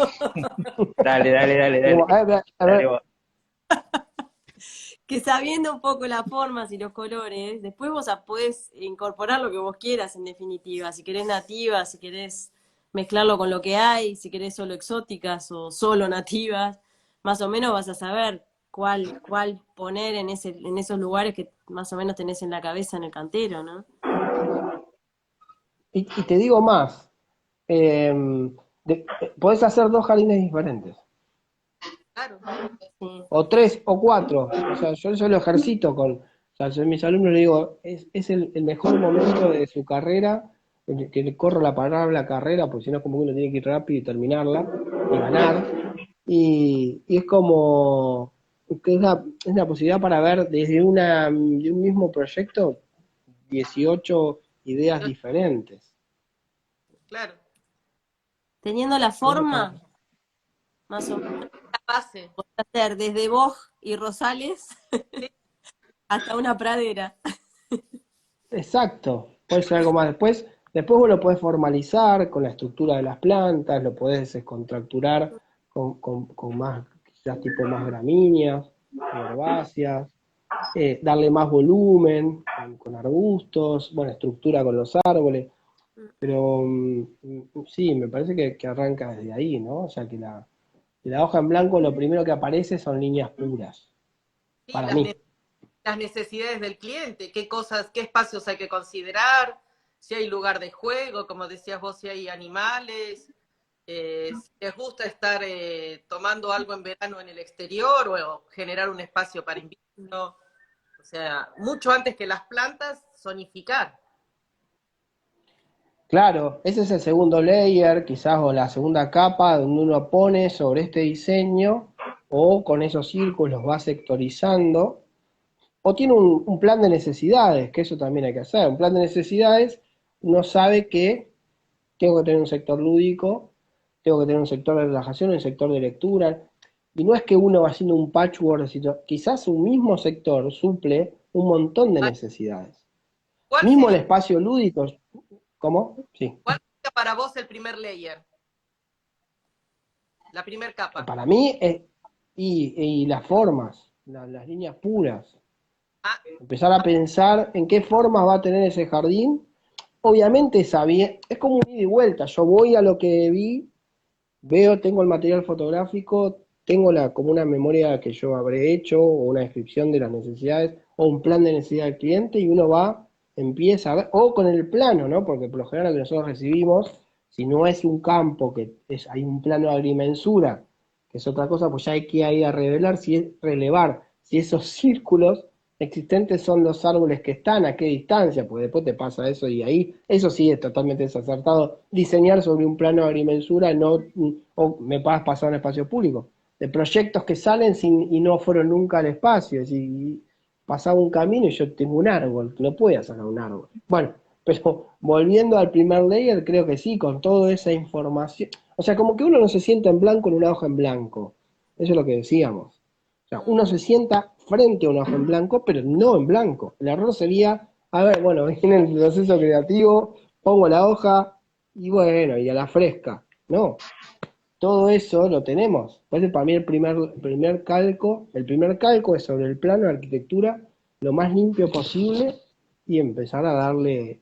Dale, dale, dale, dale. A Dale ver, vos. Que sabiendo un poco las formas y los colores, después vos podés incorporar lo que vos quieras en definitiva. Si querés nativas, si querés mezclarlo con lo que hay, si querés solo exóticas o solo nativas, más o menos vas a saber cuál poner en en esos lugares que más o menos tenés en la cabeza en el cantero, ¿no? y te digo más, podés hacer 2 jardines diferentes, Claro. Sí. o 3 o 4. O sea, yo eso lo ejercito con, o sea, yo a mis alumnos les digo, es el mejor momento de su carrera, que le corro la palabra carrera, porque si no es como que uno tiene que ir rápido y terminarla, y ganar. Y es como, que es la posibilidad para ver desde de un mismo proyecto 18 ideas diferentes. Claro. Teniendo la Eso está. forma, más o menos, La base. podés hacer desde Boj y Rosales Sí, hasta una pradera. Exacto, puede ser algo más después. Después vos lo podés formalizar con la estructura de las plantas, lo podés descontracturar con más, quizás tipo más gramíneas, herbáceas, darle más volumen con arbustos, bueno, estructura con los árboles, pero sí, me parece que arranca desde ahí, ¿no? O sea que la hoja en blanco lo primero que aparece son líneas puras, sí, para mí. las necesidades del cliente, qué cosas, qué espacios hay que considerar, si hay lugar de juego, como decías vos, si hay animales, si les gusta estar tomando algo en verano en el exterior o generar un espacio para invierno. O sea, mucho antes que las plantas, zonificar. Claro, ese es el segundo layer, quizás, o la segunda capa, donde uno pone sobre este diseño, o con esos círculos va sectorizando, o tiene un plan de necesidades, que eso también hay que hacer. Un plan de necesidades, uno sabe que tengo que tener un sector lúdico, tengo que tener un sector de relajación, un sector de lectura, y no es que uno va haciendo un patchwork de situaciones, quizás un mismo sector suple un montón de necesidades. ¿Cuál Mismo el sería, espacio lúdico, ¿cómo? Sí. cuál sería para vos el primer layer, la primer capa? Para mí, y las formas, las líneas puras. Ah, Empezar a pensar en qué formas va a tener ese jardín. Obviamente es como un ida y vuelta. Yo voy a lo que vi, veo, tengo el material fotográfico, tengo como una memoria que yo habré hecho, o una descripción de las necesidades, o un plan de necesidad del cliente, y uno va, empieza a ver, o con el plano, ¿no? Porque por lo general lo que nosotros recibimos, si no es un campo hay un plano de agrimensura, que es otra cosa, pues ya hay que ir a relevar si esos círculos existentes son los árboles que están, a qué distancia, porque después te pasa eso y ahí, eso sí es totalmente desacertado. Diseñar sobre un plano de agrimensura no, o me pasar en espacio público, de proyectos que salen y no fueron nunca al espacio, es decir, pasaba un camino y yo tengo un árbol, no puedo sacar un árbol. Bueno, pero volviendo al primer layer, creo que sí, con toda esa información, o sea, como que uno no se sienta en blanco en una hoja en blanco, eso es lo que decíamos. O sea, uno se sienta frente a una hoja en blanco, pero no en blanco. El error sería, a ver, bueno, viene el proceso creativo, pongo la hoja y bueno, y a la fresca. No, todo eso lo tenemos. Por eso para mí el primer calco es sobre el plano de arquitectura lo más limpio posible y empezar a darle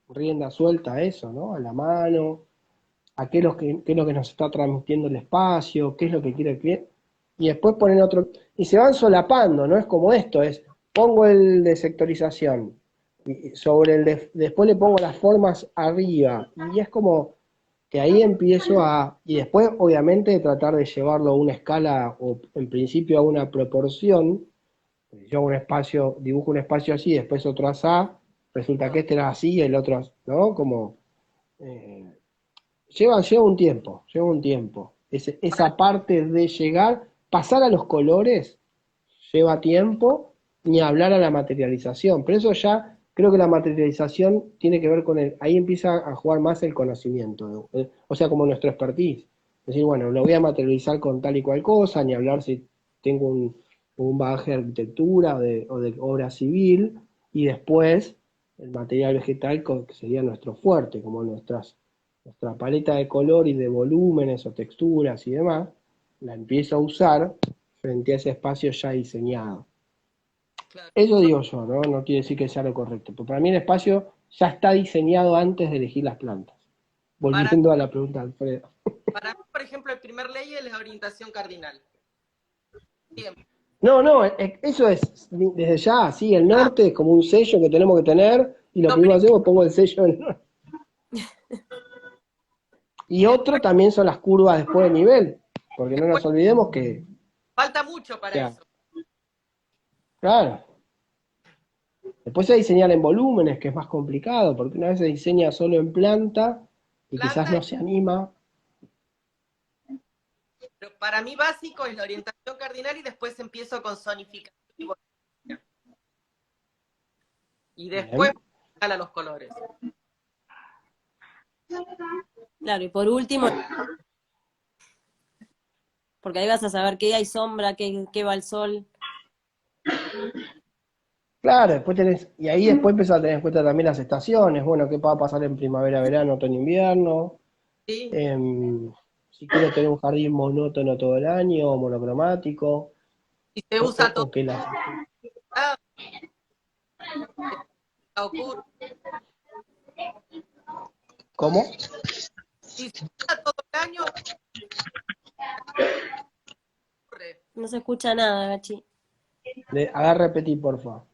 rienda suelta a eso, ¿no? A la mano, a qué es lo que nos está transmitiendo el espacio, qué es lo que quiere el cliente, y después ponen otro, y se van solapando, no es como esto, es pongo el de sectorización, y sobre después le pongo las formas arriba, y es como que ahí empiezo y después obviamente tratar de llevarlo a una escala, o en principio a una proporción. Yo un espacio, dibujo un espacio así, después otro así, resulta que este era así y el otro, ¿no? Como, eh, lleva un tiempo. Esa parte de llegar, pasar a los colores, lleva tiempo, ni hablar a la materialización. Pero eso ya, creo que la materialización tiene que ver con ahí empieza a jugar más el conocimiento, o sea, como nuestro expertise. Es decir, bueno, lo voy a materializar con tal y cual cosa, ni hablar si tengo un bagaje de arquitectura o de obra civil, y después el material vegetal que sería nuestro fuerte, como nuestra paleta de color y de volúmenes o texturas y demás, la empiezo a usar frente a ese espacio ya diseñado. Claro. Eso digo yo, ¿no? No quiere decir que sea lo correcto, pero para mí el espacio ya está diseñado antes de elegir las plantas. Para, Volviendo a la pregunta de Alfredo. para mí, por ejemplo, el primer ley es la orientación cardinal. Siempre. No, eso es desde ya, sí, el Ah, norte es como un sello que tenemos que tener, y lo no, primero pero que hacemos pongo el sello del norte. Y otro después, también son las curvas después de nivel, porque no después nos olvidemos que, falta mucho o para sea, eso. claro, después se diseñar en volúmenes, que es más complicado, porque una vez se diseña solo en planta y quizás Planta, no se anima. pero para mí básico es la orientación cardinal y después empiezo con zonificación y volumetría. Y después Bien. a los colores. Claro, y por último, porque ahí vas a saber qué hay sombra, qué va el sol. Claro, después y ahí después empezás a tener en cuenta también las estaciones, bueno, qué va a pasar en primavera, verano, otoño, invierno, ¿Sí? em, si quiero tener un jardín monótono todo el año, o monocromático, Si se o, usa o- todo, o que las... ocurre. ¿Cómo? Si se usa todo el año, ocurre. No se escucha nada, Gachi. Haga repetir, porfa.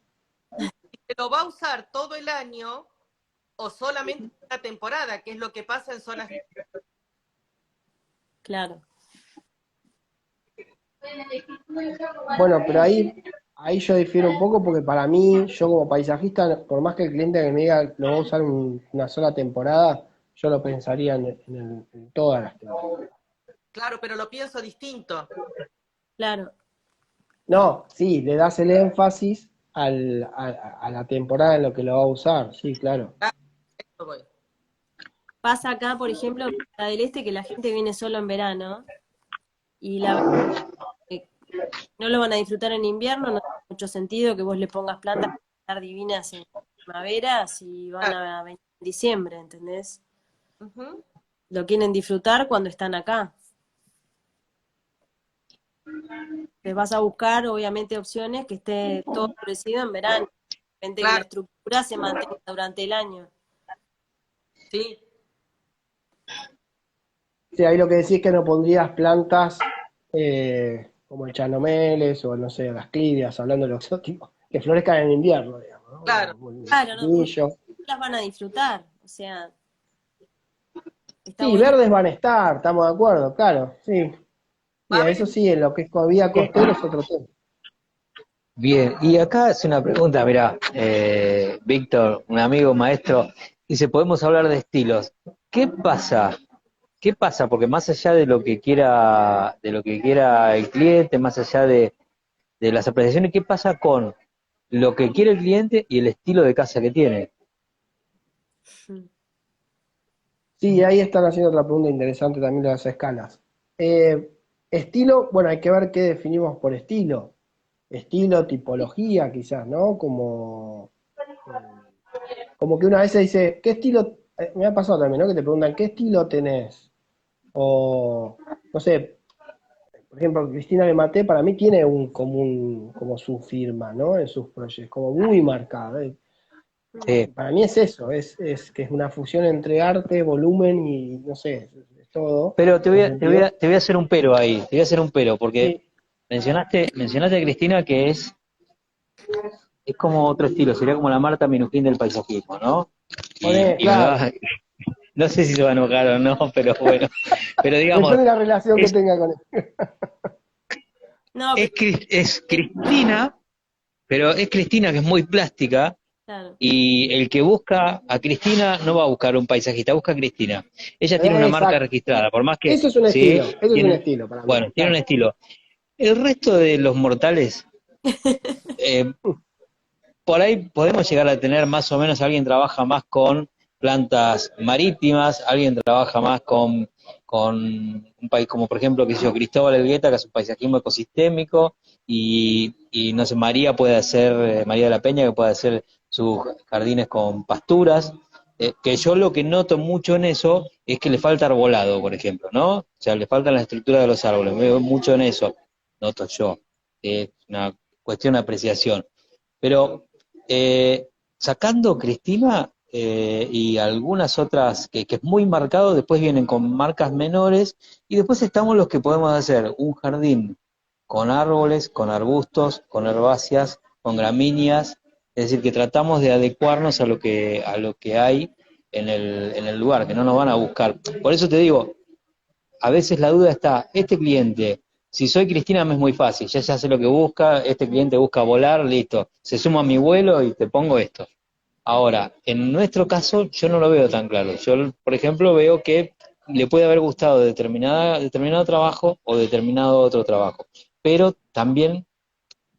Si se lo va a usar todo el año o solamente una temporada, que es lo que pasa en zonas. Claro. Bueno, pero ahí yo difiero un poco porque para mí, yo como paisajista, por más que el cliente que me diga lo va a usar una sola temporada, yo lo pensaría en todas las temporadas. Claro, pero lo pienso distinto. Claro. No, sí, le das el énfasis a la temporada en lo que lo va a usar, sí, claro. Ah, eso voy. Pasa acá, por ejemplo, en Punta del Este, que la gente viene solo en verano y la verdad que no lo van a disfrutar en invierno, no tiene mucho sentido que vos le pongas plantas que van a estar divinas en primavera si van Claro. a venir en diciembre, ¿entendés? Ujú. Lo quieren disfrutar cuando están acá. Les vas a buscar, obviamente, opciones que esté todo florecido en verano, gente que la Claro, estructura se mantenga durante el año. sí. Sí, ahí lo que decís es que no pondrías plantas como el chanomeles o, no sé, las clivias, hablando de lo exótico, que florezcan en invierno, digamos, ¿no? Claro. O el Claro, no, porque tomillo. las van a disfrutar, o sea, está Sí, bueno. verdes van a estar, estamos de acuerdo, claro, sí. Va Y a a haber eso sí, en lo que es vía costero es otro tema. Bien, y acá es una pregunta, mira, Víctor, un amigo maestro, dice, podemos hablar de estilos. ¿Qué pasa? ¿Qué pasa? Porque más allá de lo que quiera el cliente, más allá de las apreciaciones, ¿qué pasa con lo que quiere el cliente y el estilo de casa que tiene? Sí, ahí están haciendo otra pregunta interesante también de las escalas. Eh, Estilo, bueno, hay que ver qué definimos por estilo. Estilo, tipología, quizás, ¿no? Como que una vez se dice, ¿qué estilo? Me ha pasado también, ¿no? Que te preguntan, ¿qué estilo tenés? O, no sé, por ejemplo, Cristina Lemate para mí tiene como su firma, ¿no? En sus proyectos, como muy marcada. Sí, Para mí es eso, es que es una fusión entre arte, volumen y, no sé, todo. Pero te voy a hacer un pero ahí, te voy a hacer un pero, porque Sí, mencionaste a Cristina que es como otro estilo, sería como la Marta Minujín del paisajismo, ¿no? Y me claro, va, no sé si se va a enojar o no, pero bueno, pero digamos, depende de la relación que es, tenga con él. No, pero es Cristina, pero es Cristina que es muy plástica, claro. y el que busca a Cristina no va a buscar un paisajista, busca a Cristina. Ella tiene una marca Exacto. registrada, por más que, Eso es un sí, estilo, eso es un tiene, estilo para mí, bueno, tiene un claro. estilo. El resto de los mortales, eh, por ahí podemos llegar a tener más o menos, alguien trabaja más con plantas marítimas, alguien trabaja más con un país como por ejemplo, que sé yo, Cristóbal Elgueta, que es un paisajismo ecosistémico, y no sé, María puede hacer, María de la Peña, que puede hacer sus jardines con pasturas, que yo lo que noto mucho en eso es que le falta arbolado, por ejemplo, ¿no? O sea, le falta la estructura de los árboles, veo mucho en eso, noto yo, es una cuestión de apreciación. Pero sacando Cristina y algunas otras que es muy marcado, después vienen con marcas menores y después estamos los que podemos hacer un jardín con árboles, con arbustos, con herbáceas, con gramíneas, es decir, que tratamos de adecuarnos a lo que hay en el lugar, que no nos van a buscar. Por eso te digo, a veces la duda está, este cliente, si soy Cristina me es muy fácil, ya sé lo que busca, este cliente busca volar, listo, se suma a mi vuelo y te pongo esto. Ahora, en nuestro caso yo no lo veo tan claro. Yo, por ejemplo, veo que le puede haber gustado determinado trabajo o determinado otro trabajo, pero también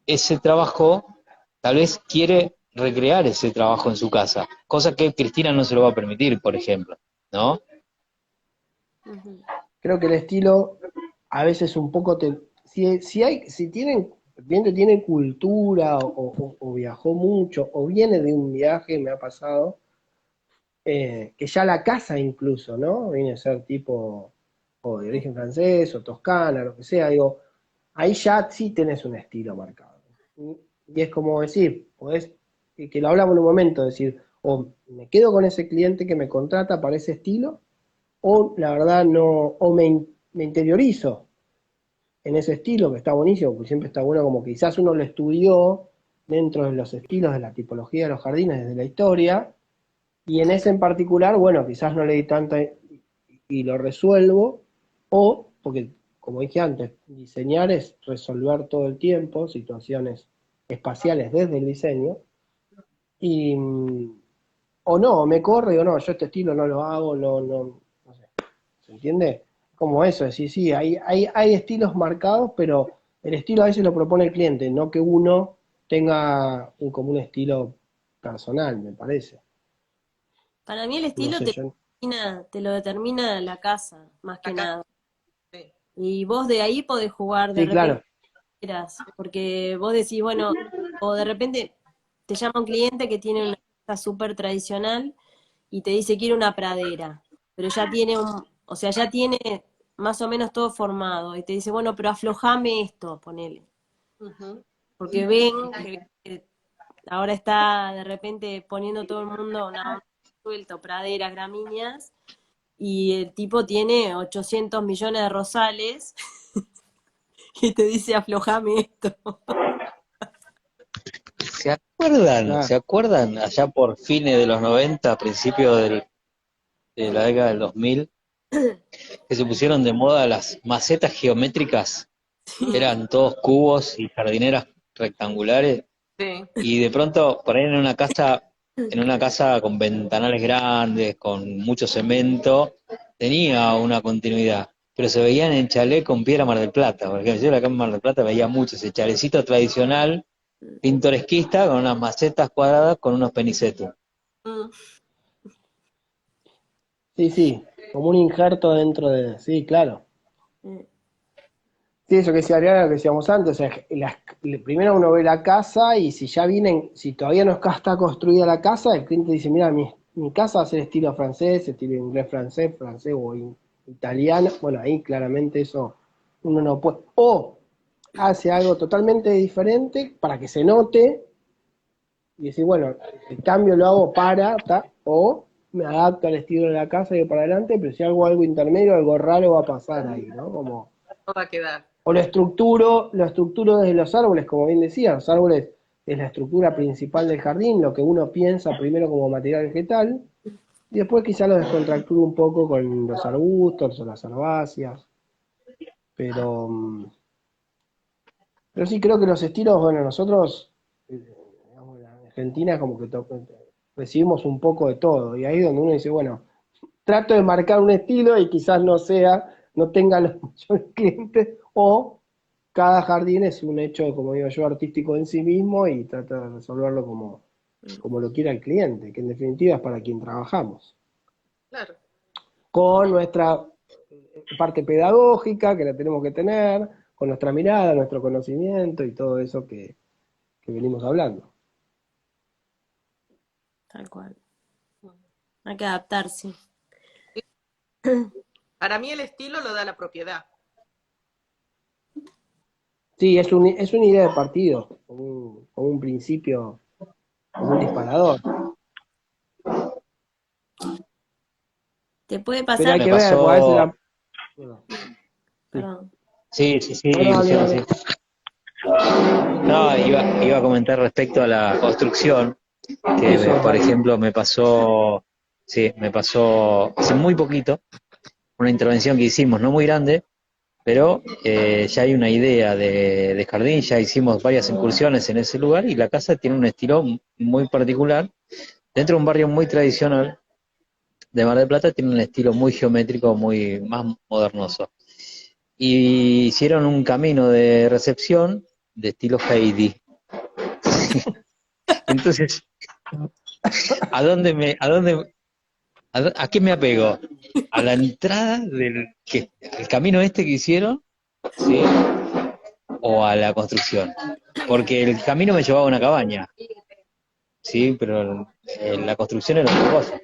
ese trabajo tal vez quiere recrear ese trabajo en su casa, cosa que Cristina no se lo va a permitir, por ejemplo, ¿no? Ujú. Creo que el estilo a veces un poco si tienen, el cliente tiene cultura o viajó mucho, o viene de un viaje, me ha pasado, que ya la casa incluso, ¿no? Viene a ser tipo, o de origen francés, o toscana, lo que sea, digo, ahí ya sí tenés un estilo marcado. Y es como decir, podés, que lo hablamos en un momento, decir, o me quedo con ese cliente que me contrata para ese estilo, o la verdad no, me interiorizo en ese estilo, que está buenísimo, porque siempre está bueno, como quizás uno lo estudió dentro de los estilos de la tipología de los jardines desde la historia, y en ese en particular, bueno, quizás no le di tanta y lo resuelvo, o, porque como dije antes, diseñar es resolver todo el tiempo situaciones espaciales desde el diseño, y o no, me corre o no, yo este estilo no lo hago, no sé, ¿se entiende? Como eso, sí, sí, hay estilos marcados, pero el estilo a veces lo propone el cliente, no que uno tenga como un estilo personal, me parece. Para mí el No estilo sé, yo. te lo determina la casa, más que Acá, nada. sí. Y vos de ahí podés jugar de Sí, repente, claro. porque vos decís, bueno, o de repente te llama un cliente que tiene una casa súper tradicional y te dice quiero una pradera, pero ya tiene o sea, ya tiene más o menos todo formado y te dice, bueno, pero aflojame esto, ponele, Ujú. porque ven que ahora está de repente poniendo todo el mundo una onda suelta, praderas, gramíneas, y el tipo tiene 800 millones de rosales y te dice aflojame esto. Claro. Se acuerdan allá por fines de los 90, principios de la década del 2000, que se pusieron de moda las macetas geométricas? Eran todos cubos y jardineras rectangulares, Sí. y de pronto por ahí en una casa con ventanales grandes, con mucho cemento, tenía una continuidad, pero se veían en chalet con piedra Mar del Plata, porque yo acá en Mar del Plata veía mucho ese chalecito tradicional, pintoresquista, con unas macetas cuadradas con unos penicetos. Mm. Sí, sí, como un injerto dentro de. Sí, claro. Eh, Sí, eso que decía Ariana, lo que decíamos antes, o sea, primero uno ve la casa y si ya vienen, si todavía no está construida la casa, el cliente dice, mira, mi casa va a ser estilo francés, estilo inglés francés, francés o italiano, bueno, ahí claramente eso uno no puede, o hace algo totalmente diferente para que se note y decir, bueno, el cambio lo hago para, o me adapto al estilo de la casa y para adelante, pero si hago algo intermedio, algo raro va a pasar ahí, ¿no? Como, No va a quedar. o lo estructuro desde los árboles, como bien decía, los árboles es la estructura principal del jardín, lo que uno piensa primero como material vegetal, y después quizá lo descontracturo un poco con los arbustos o las herbáceas, pero, pero sí creo que los estilos, bueno, nosotros, digamos, en Argentina como que recibimos un poco de todo, y ahí es donde uno dice, bueno, trato de marcar un estilo y quizás no tenga los mayores clientes, o cada jardín es un hecho, como digo yo, artístico en sí mismo y trata de resolverlo como lo quiera el cliente, que en definitiva es para quien trabajamos. Claro. Con nuestra parte pedagógica que la tenemos que tener, con nuestra mirada, nuestro conocimiento y todo eso que venimos hablando. Tal cual. Hay que adaptarse. Para mí el estilo lo da la propiedad. Sí, es una idea de partido, como un principio, como un disparador. Te puede Pero hay pasar, Me que ver, porque a veces pasó, Bueno, sí. perdón. sí, sí, sí, No, dale, Luciano, dale. sí. No, iba a comentar respecto a la construcción, que Eso, por dale. ejemplo me pasó hace muy poquito, una intervención que hicimos, no muy grande, pero ya hay una idea de jardín, ya hicimos varias incursiones en ese lugar y la casa tiene un estilo muy particular. Dentro de un barrio muy tradicional de Mar del Plata tiene un estilo muy geométrico, muy más modernoso. Y hicieron un camino de recepción de estilo Heidi. Entonces, ¿a qué me apego? A la entrada al camino este que hicieron, ¿sí? O a la construcción. Porque el camino me llevaba a una cabaña, sí, pero la construcción era otra cosa.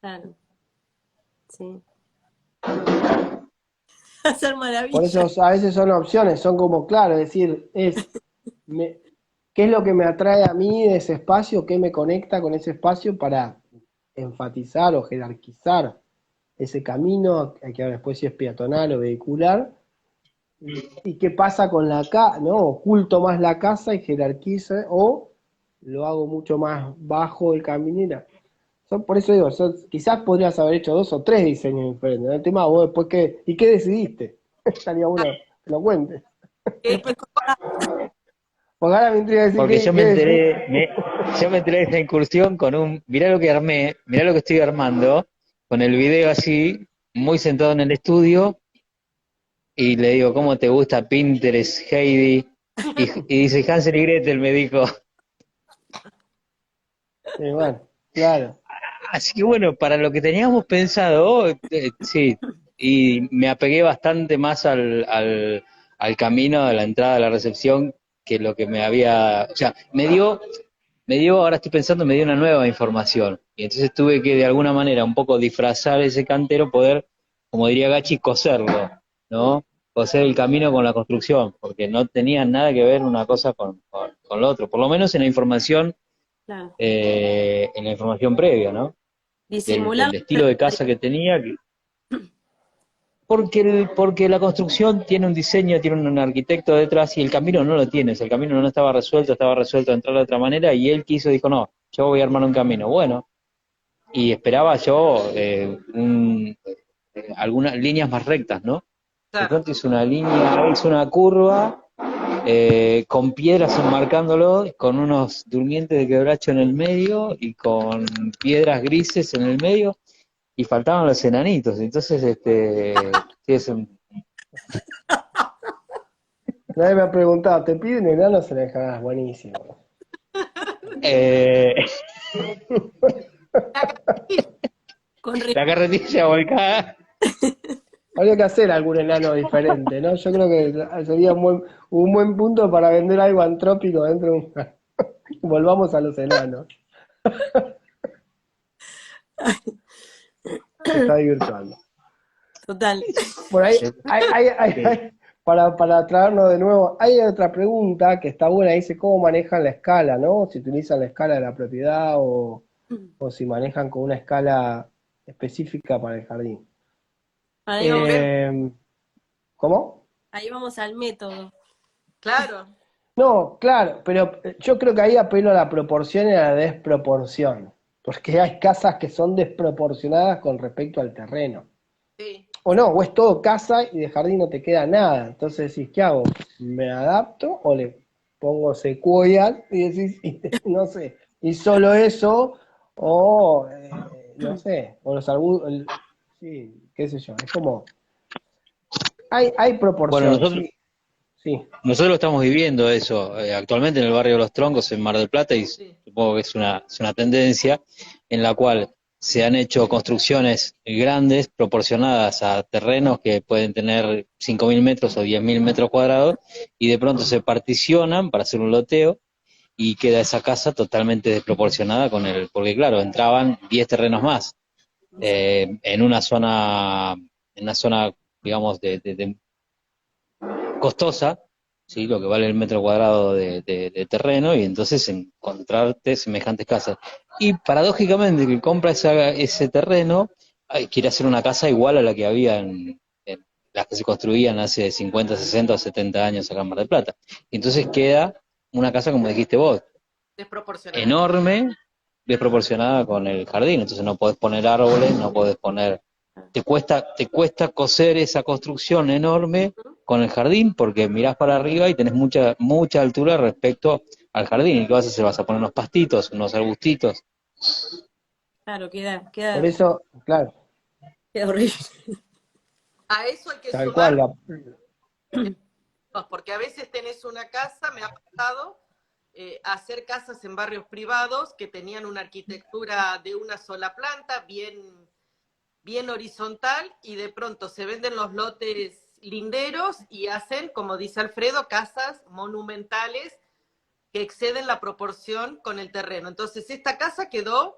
Claro, sí. Hacer Por maravillas. eso a veces son opciones, son como, claro, es decir, ¿qué es lo que me atrae a mí de ese espacio? ¿Qué me conecta con ese espacio para enfatizar o jerarquizar ese camino, hay que ver después si es peatonal o vehicular? ¿Y qué pasa con la casa? ¿No? Oculto más la casa y jerarquizo, o lo hago mucho más bajo el caminera. Por eso digo, quizás podrías haber hecho 2 o 3 diseños diferentes, ¿no? El tema, vos después ¿y qué decidiste? Estaría bueno que lo cuentes. Que Porque ahora me intriga decir Porque qué decidiste. yo me enteré de esta incursión con mirá lo que armé, mirá lo que estoy armando, con el video así, muy sentado en el estudio, y le digo, ¿cómo te gusta Pinterest, Heidi? Y dice, Hansel y Gretel, me dijo. Bueno, claro. Así que bueno, para lo que teníamos pensado, sí, y me apegué bastante más al camino de la entrada a la recepción que lo que me había, o sea, ahora estoy pensando, me dio una nueva información. Y entonces tuve que de alguna manera un poco disfrazar ese cantero, poder, como diría Gachi, coserlo, ¿no? Coser el camino con la construcción, porque no tenía nada que ver una cosa con lo otro, por lo menos Claro. en la información previa, ¿no? Disimular. Del estilo de casa que tenía, porque la construcción tiene un diseño, tiene un arquitecto detrás y el camino no lo tienes, el camino no estaba resuelto de entrar de otra manera y él dijo, no, yo voy a armar un camino. Bueno, y esperaba yo algunas líneas más rectas, ¿no? De claro, pronto hizo una curva con piedras enmarcándolo, con unos durmientes de quebracho en el medio y con piedras grises en el medio y faltaban los enanitos. Entonces, sí, Nadie me ha preguntado, ¿te piden enanos en el canal? Buenísimo. eh, Con la carretilla volcada. Habría que hacer algún enano diferente, ¿no? Yo creo que sería un buen punto para vender algo antrópico dentro de un... Volvamos a los enanos. Se está divirtiendo. Total. Por ahí, para traernos de nuevo, hay otra pregunta que está buena, dice cómo manejan la escala, ¿no? Si utilizan la escala de la propiedad o si manejan con una escala específica para el jardín. Ahí vamos, ¿Cómo? ahí vamos al método. Claro, No, claro, pero yo creo que ahí apelo a la proporción y a la desproporción, porque hay casas que son desproporcionadas con respecto al terreno. sí. O no, o es todo casa y de jardín no te queda nada. Entonces decís, ¿qué hago? ¿Me adapto o le pongo secuoyas? Y decís, no sé, y solo eso, o no sé, o los arbustos, sí, qué sé yo, es como, hay Bueno, proporción, nosotros, sí, sí. nosotros estamos viviendo eso actualmente en el barrio de Los Troncos, en Mar del Plata, y Sí. supongo que es una tendencia en la cual se han hecho construcciones grandes proporcionadas a terrenos que pueden tener 5.000 metros o 10.000 metros cuadrados, y de pronto se particionan para hacer un loteo y queda esa casa totalmente desproporcionada con el, porque claro, entraban 10 terrenos más en una zona, digamos, de costosa, ¿sí? Lo que vale el metro cuadrado de terreno, y entonces encontrarte semejantes casas. Y paradójicamente, el que compra ese terreno quiere hacer una casa igual a la que había en las que se construían hace 50, 60 o 70 años acá en Mar del Plata. Y entonces queda una casa, como dijiste vos, Desproporcionada. enorme, desproporcionada con el jardín. Entonces no podés poner árboles, no podés poner, te cuesta coser esa construcción enorme con el jardín, porque mirás para arriba y tenés mucha altura respecto al jardín. ¿Y qué vas a hacer? Vas a poner unos pastitos, unos arbustitos. Claro, Por eso, claro, queda horrible. A eso hay que tal cual, sumar, porque a veces tenés una casa, me ha pasado, hacer casas en barrios privados que tenían una arquitectura de una sola planta, bien horizontal, y de pronto se venden los lotes linderos y hacen, como dice Alfredo, casas monumentales que exceden la proporción con el terreno. Entonces esta casa quedó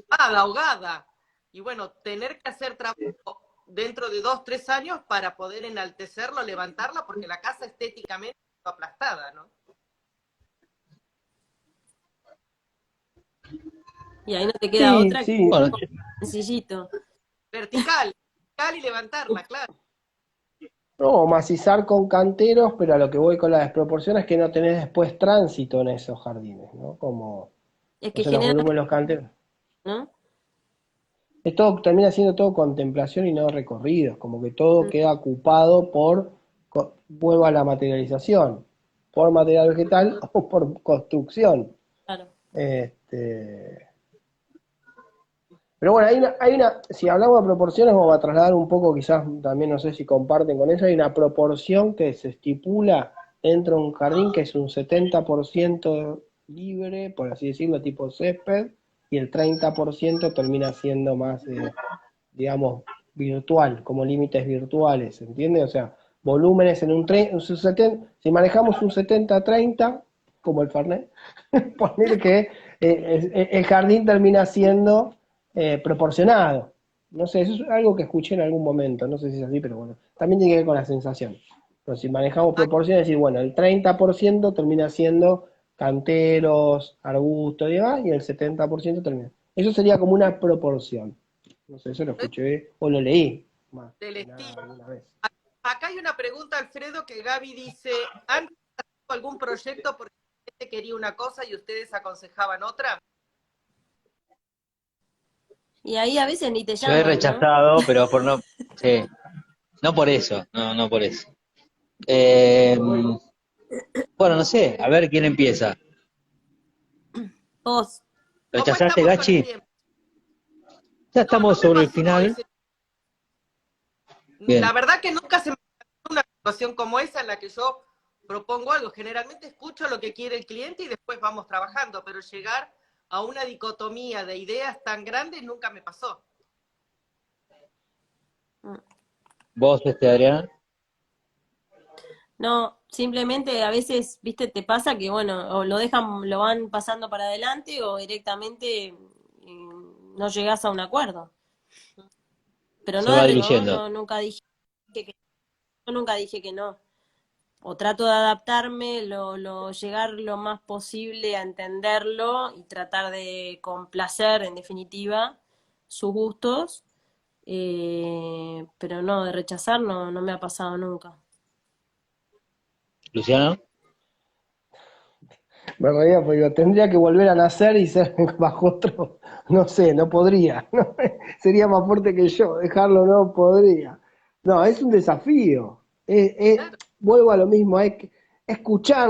ahogada. Y bueno, tener que hacer trabajo dentro de 2, 3 años para poder enaltecerlo, levantarla, porque la casa estéticamente está aplastada, ¿no? Y ahí no te queda sí, otra que sí, Bueno, sencillito. Vertical y levantarla, claro. no, macizar con canteros, pero a lo que voy con la desproporción es que no tenés después tránsito en esos jardines, ¿no? Como, Es no que sé, los genera, volúmenes, los canteros. ¿no? Es todo, termina siendo todo contemplación y no recorridos, como que todo queda ocupado por, vuelvo a la materialización, por material vegetal o por construcción. Claro. Este, pero bueno, si hablamos de proporciones, vamos a trasladar un poco, quizás también no sé si comparten con eso, hay una proporción que se estipula dentro de un jardín que es un 70% libre, por así decirlo, tipo césped, y el 30% termina siendo más, digamos, virtual, como límites virtuales, ¿entiendes? O sea, volúmenes en un 70, si manejamos un 70-30, como el Fernet, poner que el jardín termina siendo proporcionado. No sé, eso es algo que escuché en algún momento, no sé si es así, pero bueno, también tiene que ver con la sensación. Pero si manejamos proporciones, decir, bueno, el 30% termina siendo canteros, arbustos y demás, y el 70% termina. Eso sería como una proporción. No sé, eso lo escuché o lo leí más Del que nada estilo. alguna vez. Acá hay una pregunta, Alfredo, que Gaby dice, ¿han hecho algún proyecto porque la gente quería una cosa y ustedes aconsejaban otra? Y ahí a veces ni te yo he llaman, ¿no? rechazado, pero por no, sí, no por eso, no por eso. Eh, bueno, no sé, a ver quién empieza. Vos. ¿Cómo ¿Rechazaste, estamos con el Gachi? tiempo? Ya No, no estamos me sobre el pasó final. ese. Bien. La verdad que nunca se me pasó una situación como esa en la que yo propongo algo. Generalmente escucho lo que quiere el cliente y después vamos trabajando, pero llegar a una dicotomía de ideas tan grande nunca me pasó. ¿Vos, Adriana? No, simplemente a veces, viste, te pasa que, bueno, o lo dejan, lo van pasando para adelante o directamente no llegás a un acuerdo. Pero Se no de va no, diluyendo. no, nunca dije que, yo nunca dije que no. o trato de adaptarme, llegar lo más posible a entenderlo y tratar de complacer, en definitiva, sus gustos, pero no, de rechazar no me ha pasado nunca. Luciano. Me reía porque digo, tendría que volver a nacer y ser bajo otro, no sé, no podría, ¿no? Sería más fuerte que yo, dejarlo no podría. No, es un desafío. Claro, Vuelvo a lo mismo, hay que escuchar.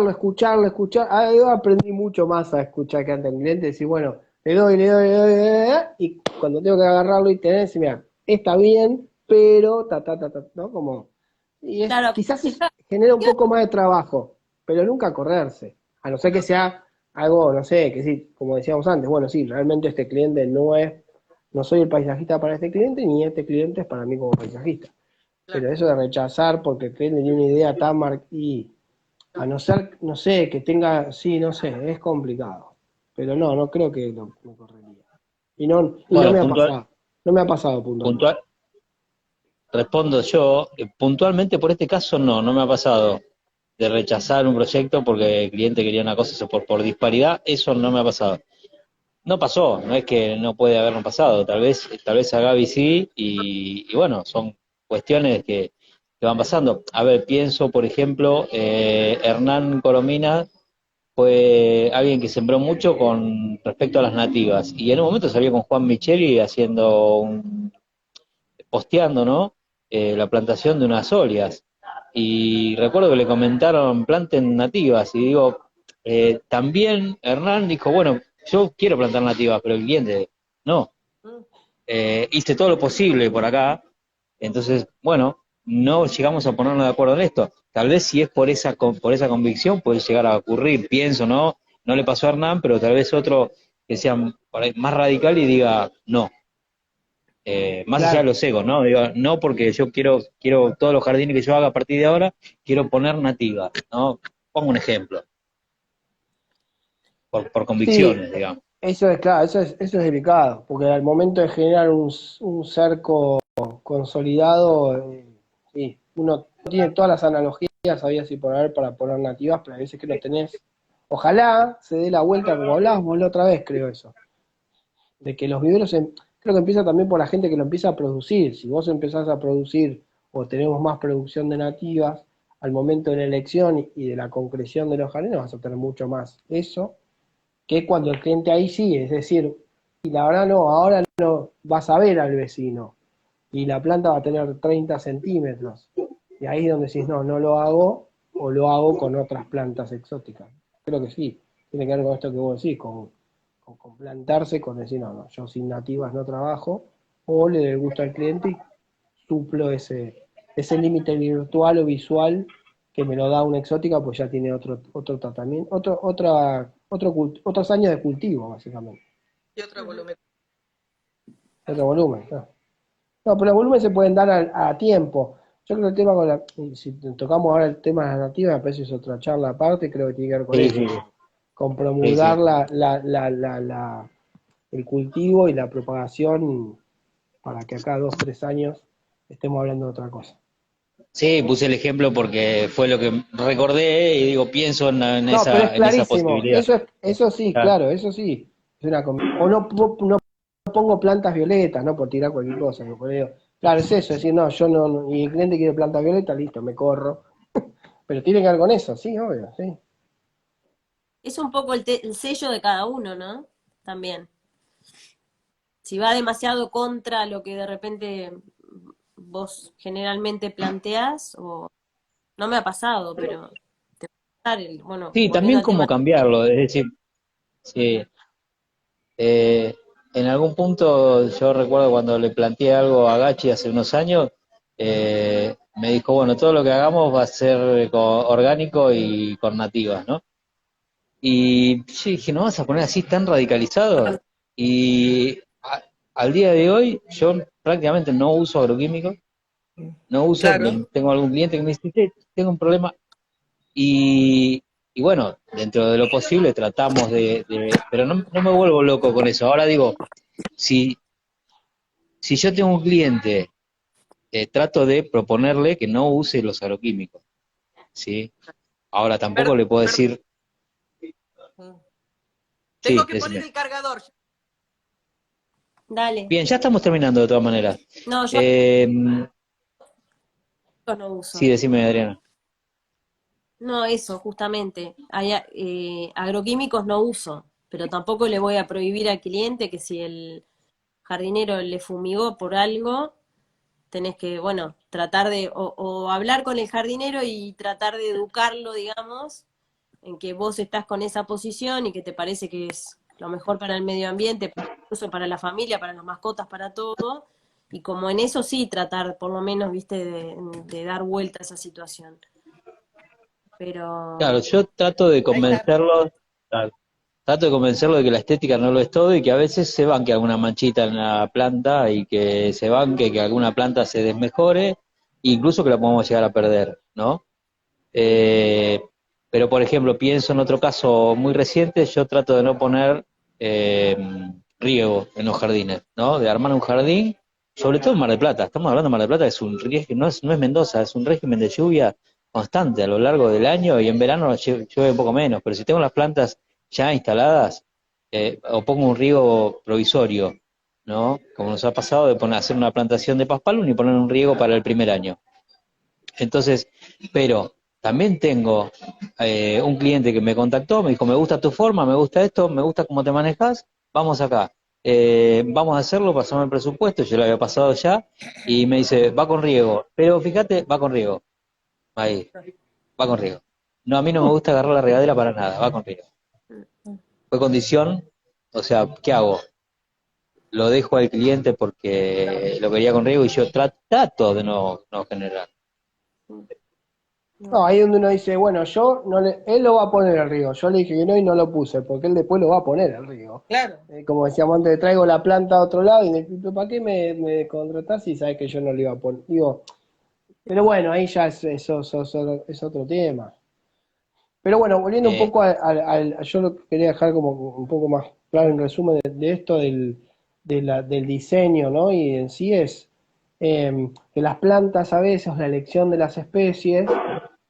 Ah, yo aprendí mucho más a escuchar que antes el cliente, decir, bueno, le doy, y cuando tengo que agarrarlo y tener, decir, mira, está bien, pero, ¿no? Como, Claro, genera un poco más de trabajo, pero nunca correrse. A no ser que sea algo, no sé, que sí, como decíamos antes, bueno, sí, realmente este cliente no soy el paisajista para este cliente, ni este cliente es para mí como paisajista. claro. Pero eso de rechazar porque el cliente tiene una idea tan y a no ser, no sé, que tenga, sí, no sé, es complicado. Pero no creo que lo correría. Y no Bueno, me ha pasado, no me ha pasado puntualmente. puntual, respondo yo, puntualmente por este caso no me ha pasado de rechazar un proyecto porque el cliente quería una cosa, eso por disparidad, eso no me ha pasado. No pasó, no es que no puede habernos pasado, tal vez a Gaby sí, y bueno, son cuestiones que van pasando. A ver, pienso, por ejemplo, Hernán Coromina fue alguien que sembró mucho con respecto a las nativas, y en un momento salió con Juan Micheli posteando, ¿no? La plantación de unas olias. Y recuerdo que le comentaron planten nativas, y digo, también Hernán dijo, bueno, yo quiero plantar nativas, pero el cliente, no. Mm. Hice todo lo posible por acá, entonces, bueno, no llegamos a ponernos de acuerdo en esto. Tal vez si es por esa convicción puede llegar a ocurrir, pienso, ¿no? No le pasó a Hernán, pero tal vez otro que sea por ahí más radical y diga, no, más allá de Claro. los egos, ¿no? Digo, no porque yo quiero todos los jardines que yo haga a partir de ahora, quiero poner nativas, ¿no? Pongo un ejemplo, por Sí, convicciones, digamos. eso es claro, eso es delicado, porque al momento de generar un cerco consolidado, sí, uno tiene todas las analogías, había si por haber para poner nativas, pero a veces que no tenés. Ojalá se dé la vuelta, como hablábamos la otra vez, creo eso, de que los viveros, creo que empieza también por la gente que lo empieza a producir. Si vos empezás a producir o tenemos más producción de nativas, al momento de la elección y de la concreción de los jardines vas a tener mucho más eso que cuando el cliente ahí sí, es decir, y la verdad no, ahora no vas a ver al vecino y la planta va a tener 30 centímetros. Y ahí es donde decís, no lo hago o lo hago con otras plantas exóticas. Creo que sí, tiene que ver con esto que vos decís, con plantarse, con decir, no, yo sin nativas no trabajo, o le doy gusto al cliente y suplo ese límite virtual o visual que me lo da una exótica, pues ya tiene otro tratamiento, otros años de cultivo, básicamente. Y otro volumen. Otro volumen, claro. No, pero los volúmenes se pueden dar a tiempo. Yo creo que el tema si tocamos ahora el tema de las nativas, me parece que es otra charla aparte, creo que tiene que ver con Sí, eso, sí, con sí, promulgar sí. el cultivo y la propagación para que acá 2, 3 años estemos hablando de otra cosa. Sí, puse el ejemplo porque fue lo que recordé y digo, pienso No, pero es en esa clarísimo. posibilidad. Eso sí, Claro. claro, eso sí. O no pongo plantas violetas, no por tirar cualquier cosa. Claro, es eso, es decir, no, yo no, y el cliente quiere plantas violetas, listo, me corro. Pero tiene que ver con eso, sí, obvio, sí. es un poco el sello de cada uno, ¿no? También. Si va demasiado contra lo que de repente vos generalmente planteás, o no me ha pasado, pero te va a pasar bueno, Sí, volviendo también al tema. cómo cambiarlo, es decir, sí, eh, en algún punto yo recuerdo cuando le planteé algo a Gachi hace unos años, me dijo, bueno, todo lo que hagamos va a ser orgánico y con nativas, ¿no? Y yo dije, ¿no vas a poner así tan radicalizado? Y al día de hoy yo prácticamente no uso agroquímicos, no uso, Claro. tengo algún cliente que me dice, "Che, tengo un problema", y, y bueno, dentro de lo posible tratamos pero no me vuelvo loco con eso. Ahora digo, si, si yo tengo un cliente, trato de proponerle que no use los agroquímicos. ¿sí? Ahora tampoco le puedo decir, Tengo sí, que poner decime. el cargador. Dale. Bien, ya estamos terminando de todas maneras. No, yo Eh, no sí, uso. decime, Adriana. No, eso, justamente. Agroquímicos no uso, pero tampoco le voy a prohibir al cliente que si el jardinero le fumigó por algo, tenés que, bueno, tratar de, o hablar con el jardinero y tratar de educarlo, digamos, en que vos estás con esa posición y que te parece que es lo mejor para el medio ambiente, incluso para la familia, para las mascotas, para todo. Y como en eso sí, tratar por lo menos, viste, de dar vuelta a esa situación. Claro, Pero yo trato de Ahí está. convencerlo, claro, trato de convencerlo de que la estética no lo es todo y que a veces se banque alguna manchita en la planta y que se banque que alguna planta se desmejore, incluso que la podemos llegar a perder, ¿no? Eh, pero, por ejemplo, pienso en otro caso muy reciente, yo trato de no poner eh, riego en los jardines, ¿no? De armar un jardín, sobre todo en Mar del Plata. Estamos hablando de Mar del Plata, que es un riesgo, no es Mendoza, es un régimen de lluvia constante a lo largo del año y en verano llueve un poco menos, pero si tengo las plantas ya instaladas, o pongo un riego provisorio, ¿no? Como nos ha pasado de hacer una plantación de paspalum y poner un riego para el primer año. Entonces, pero también tengo un cliente que me contactó, me dijo, me gusta tu forma, me gusta esto, me gusta cómo te manejas, vamos acá. Vamos a hacerlo, pasamos el presupuesto, yo lo había pasado ya, y me dice, va con riego, pero fíjate, va con riego, ahí, va con riego. No, a mí no me gusta agarrar la regadera para nada, va con riego. Fue condición, o sea, ¿qué hago? Lo dejo al cliente porque lo quería con riego y yo trato de no generar. No, no. ahí es donde uno dice, bueno, yo no le, él lo va a poner el río. Yo le dije que no y no lo puse, porque él después lo va a poner el río. Claro. Como decíamos antes, traigo la planta a otro lado y me dice, ¿para qué me contratás si sabes que yo no le iba a poner? Digo, pero bueno, ahí ya es otro tema. Pero bueno, volviendo un Eh, poco yo lo quería dejar como un poco más claro en resumen de esto del diseño, ¿no? Y en sí es que las plantas a veces, la elección de las especies,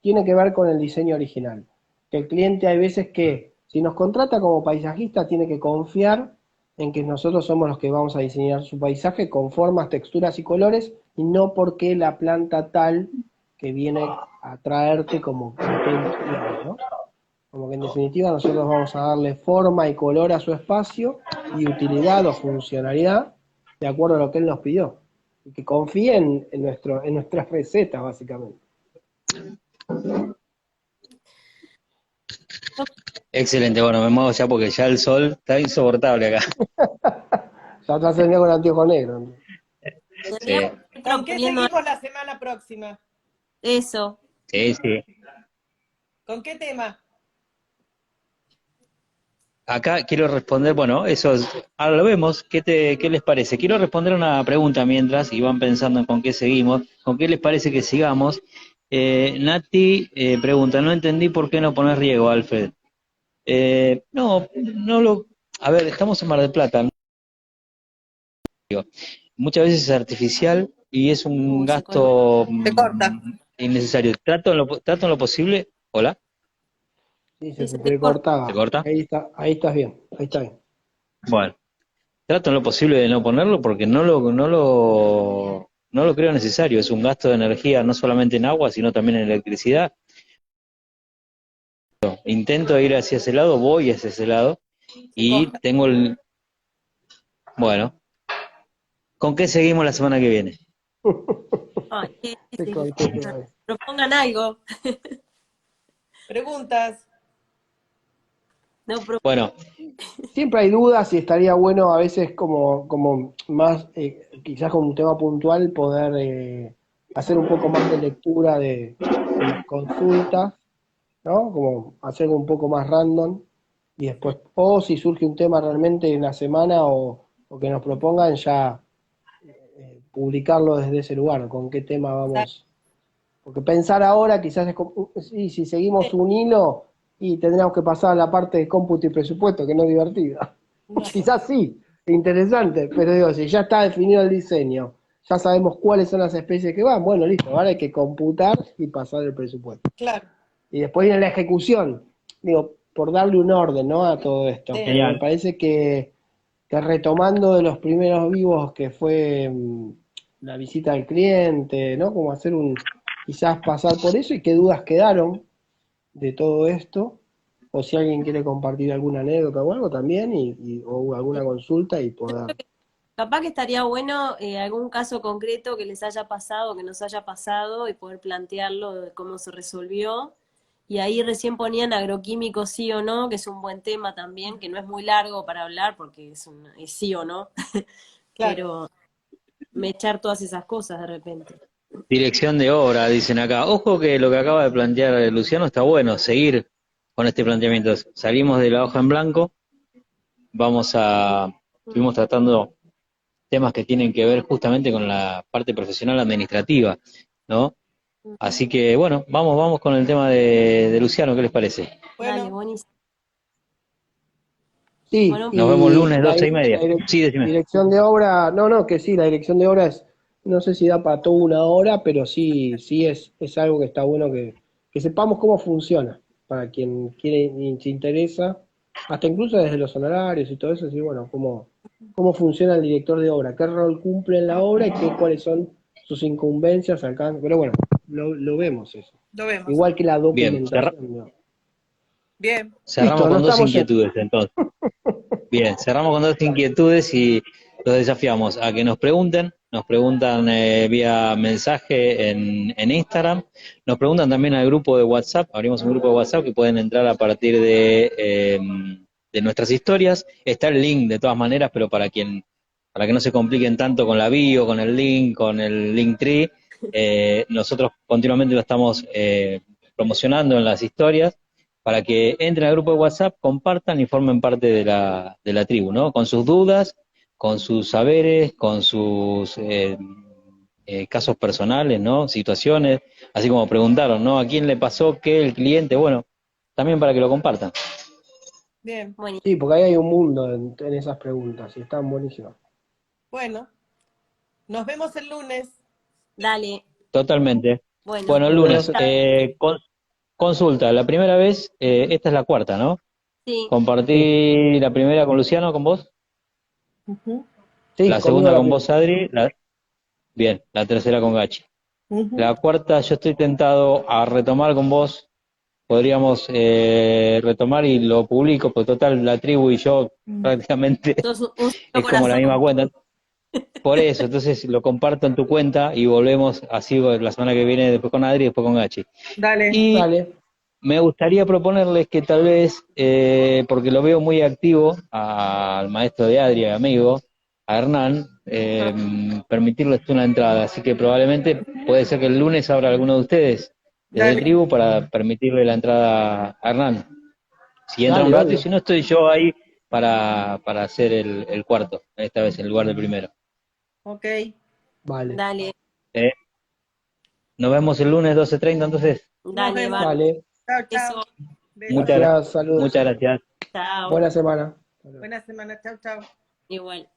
tiene que ver con el diseño original. Que el cliente hay veces que, si nos contrata como paisajista, tiene que confiar en que nosotros somos los que vamos a diseñar su paisaje con formas, texturas y colores, y no porque la planta tal que viene a traerte como que él quiere, ¿no? Como que en definitiva nosotros vamos a darle forma y color a su espacio y utilidad o funcionalidad de acuerdo a lo que él nos pidió. Y que confíe en nuestras recetas, básicamente. Excelente, bueno, me muevo ya porque ya el sol está insoportable acá. Ya te has con anteojo negro. Tendríamos Sí, que ir ¿Con qué proponiendo seguimos la semana próxima? eso. sí, sí. ¿Con qué tema? Acá quiero responder, bueno, ahora lo vemos, ¿qué les parece? Quiero responder una pregunta mientras y van pensando en con qué seguimos, con qué les parece que sigamos. Nati pregunta, no entendí por qué no poner riego, Alfred. A ver, estamos en Mar del Plata, ¿no? Muchas veces es artificial y es un Se corta. gasto Se corta. innecesario. Trato en lo posible, hola, Sí, Sí, se te se te corta. ¿se cortaba. corta? Ahí estás bien, ahí está bien. Bueno. Trato en lo posible de no ponerlo porque no lo creo necesario. Es un gasto de energía no solamente en agua, sino también en electricidad. Intento ir hacia ese lado, voy hacia ese lado Se y corta. tengo el... Bueno, ¿con qué seguimos la semana que viene? Ay, Te corté otra vez. propongan algo. Preguntas. No, Bueno, Siempre hay dudas y estaría bueno a veces como más, quizás con un tema puntual, poder hacer un poco más de lectura de las consultas, ¿no? Como hacerlo un poco más random y después, o si surge un tema realmente en la semana o que nos propongan, ya publicarlo desde ese lugar, con qué tema vamos. Porque pensar ahora quizás es como, sí, si seguimos un hilo y tendríamos que pasar a la parte de cómputo y presupuesto, que no es divertida. No. Quizás sí, interesante, pero digo, si ya está definido el diseño ya sabemos cuáles son las especies que van, bueno, listo, ahora hay que computar y pasar el presupuesto. Claro. Y después viene la ejecución, digo, por darle un orden, ¿no? A todo esto. Sí. Pero me parece que retomando de los primeros vivos que fue la visita al cliente, ¿no? Como hacer quizás pasar por eso y qué dudas quedaron de todo esto, o si alguien quiere compartir alguna anécdota o algo también, o alguna consulta y poder. Capaz que estaría bueno algún caso concreto que les haya pasado, que nos haya pasado, y poder plantearlo de cómo se resolvió. Y ahí recién ponían agroquímicos sí o no, que es un buen tema también, que no es muy largo para hablar porque es sí o no, Claro. pero echar todas esas cosas de repente. Dirección de obra, dicen acá. Ojo que lo que acaba de plantear Luciano está bueno, seguir con este planteamiento. Salimos de la hoja en blanco, estuvimos tratando temas que tienen que ver justamente con la parte profesional administrativa, ¿no? Así que, bueno, vamos con el tema de Luciano, ¿qué les parece? Dale, Bueno, buenísimo. Sí, Bueno, Nos vemos lunes, la 12:30. Sí, decime. dirección de obra, no, que sí, la dirección de obra es, no sé si da para toda una hora, pero sí es algo que está bueno que sepamos cómo funciona, para quien quiere y se interesa, hasta incluso desde los honorarios y todo eso, sí, bueno, cómo funciona el director de obra, qué rol cumple en la obra y cuáles son sus incumbencias, alcances, pero bueno, lo vemos eso. lo vemos. Igual que la Bien, documentación, ¿no? Bien. cerramos Listo, con nos dos estamos yendo. inquietudes, entonces. Bien, cerramos con dos inquietudes y los desafiamos a que nos preguntan vía mensaje en Instagram, nos preguntan también al grupo de WhatsApp, abrimos un grupo de WhatsApp que pueden entrar a partir de nuestras historias, está el link de todas maneras, pero para que no se compliquen tanto con la bio, con el link, con el Linktree, nosotros continuamente lo estamos promocionando en las historias, para que entren al grupo de WhatsApp, compartan y formen parte de la tribu, ¿no? Con sus dudas, con sus saberes, con sus casos personales, ¿no? Situaciones, así como preguntaron, ¿no? ¿A quién le pasó qué el cliente? Bueno, también para que lo compartan. Bien. buenísimo. Sí, porque ahí hay un mundo en esas preguntas y están buenísimas. Bueno, nos vemos el lunes. Dale, Totalmente. bueno. Bueno, el Bueno, lunes, consulta, la primera vez, esta es la cuarta, ¿no? Sí, Compartí la primera con Luciano, con vos, sí, la conmigo segunda la con primera. vos, Adri, bien, la tercera con Gachi. Ujú. La cuarta, yo estoy tentado a retomar con vos. Podríamos retomar y lo publico, porque total, la tribu y yo prácticamente sos un solo es como la misma corazón. cuenta. Por eso, entonces lo comparto en tu cuenta y volvemos así la semana que viene, después con Adri y después con Gachi. Dale. Y Dale, me gustaría proponerles que tal vez, porque lo veo muy activo al maestro de Adri, amigo, a Hernán, permitirles una entrada. Así que probablemente puede ser que el lunes abra alguno de ustedes desde Dale. tribu para permitirle la entrada a Hernán. Si entra un dale, rato y obvio. si no estoy yo ahí para hacer el cuarto, esta vez en lugar del primero. Ok. Vale, Dale, Eh, Nos vemos el lunes 12:30 entonces. Nos dale, vemos. va. vale. Chao, chao. Eso, Besos. Gracias, saludos. Muchas gracias. chao. Buena semana. Buena semana. Chao, chao. Igual.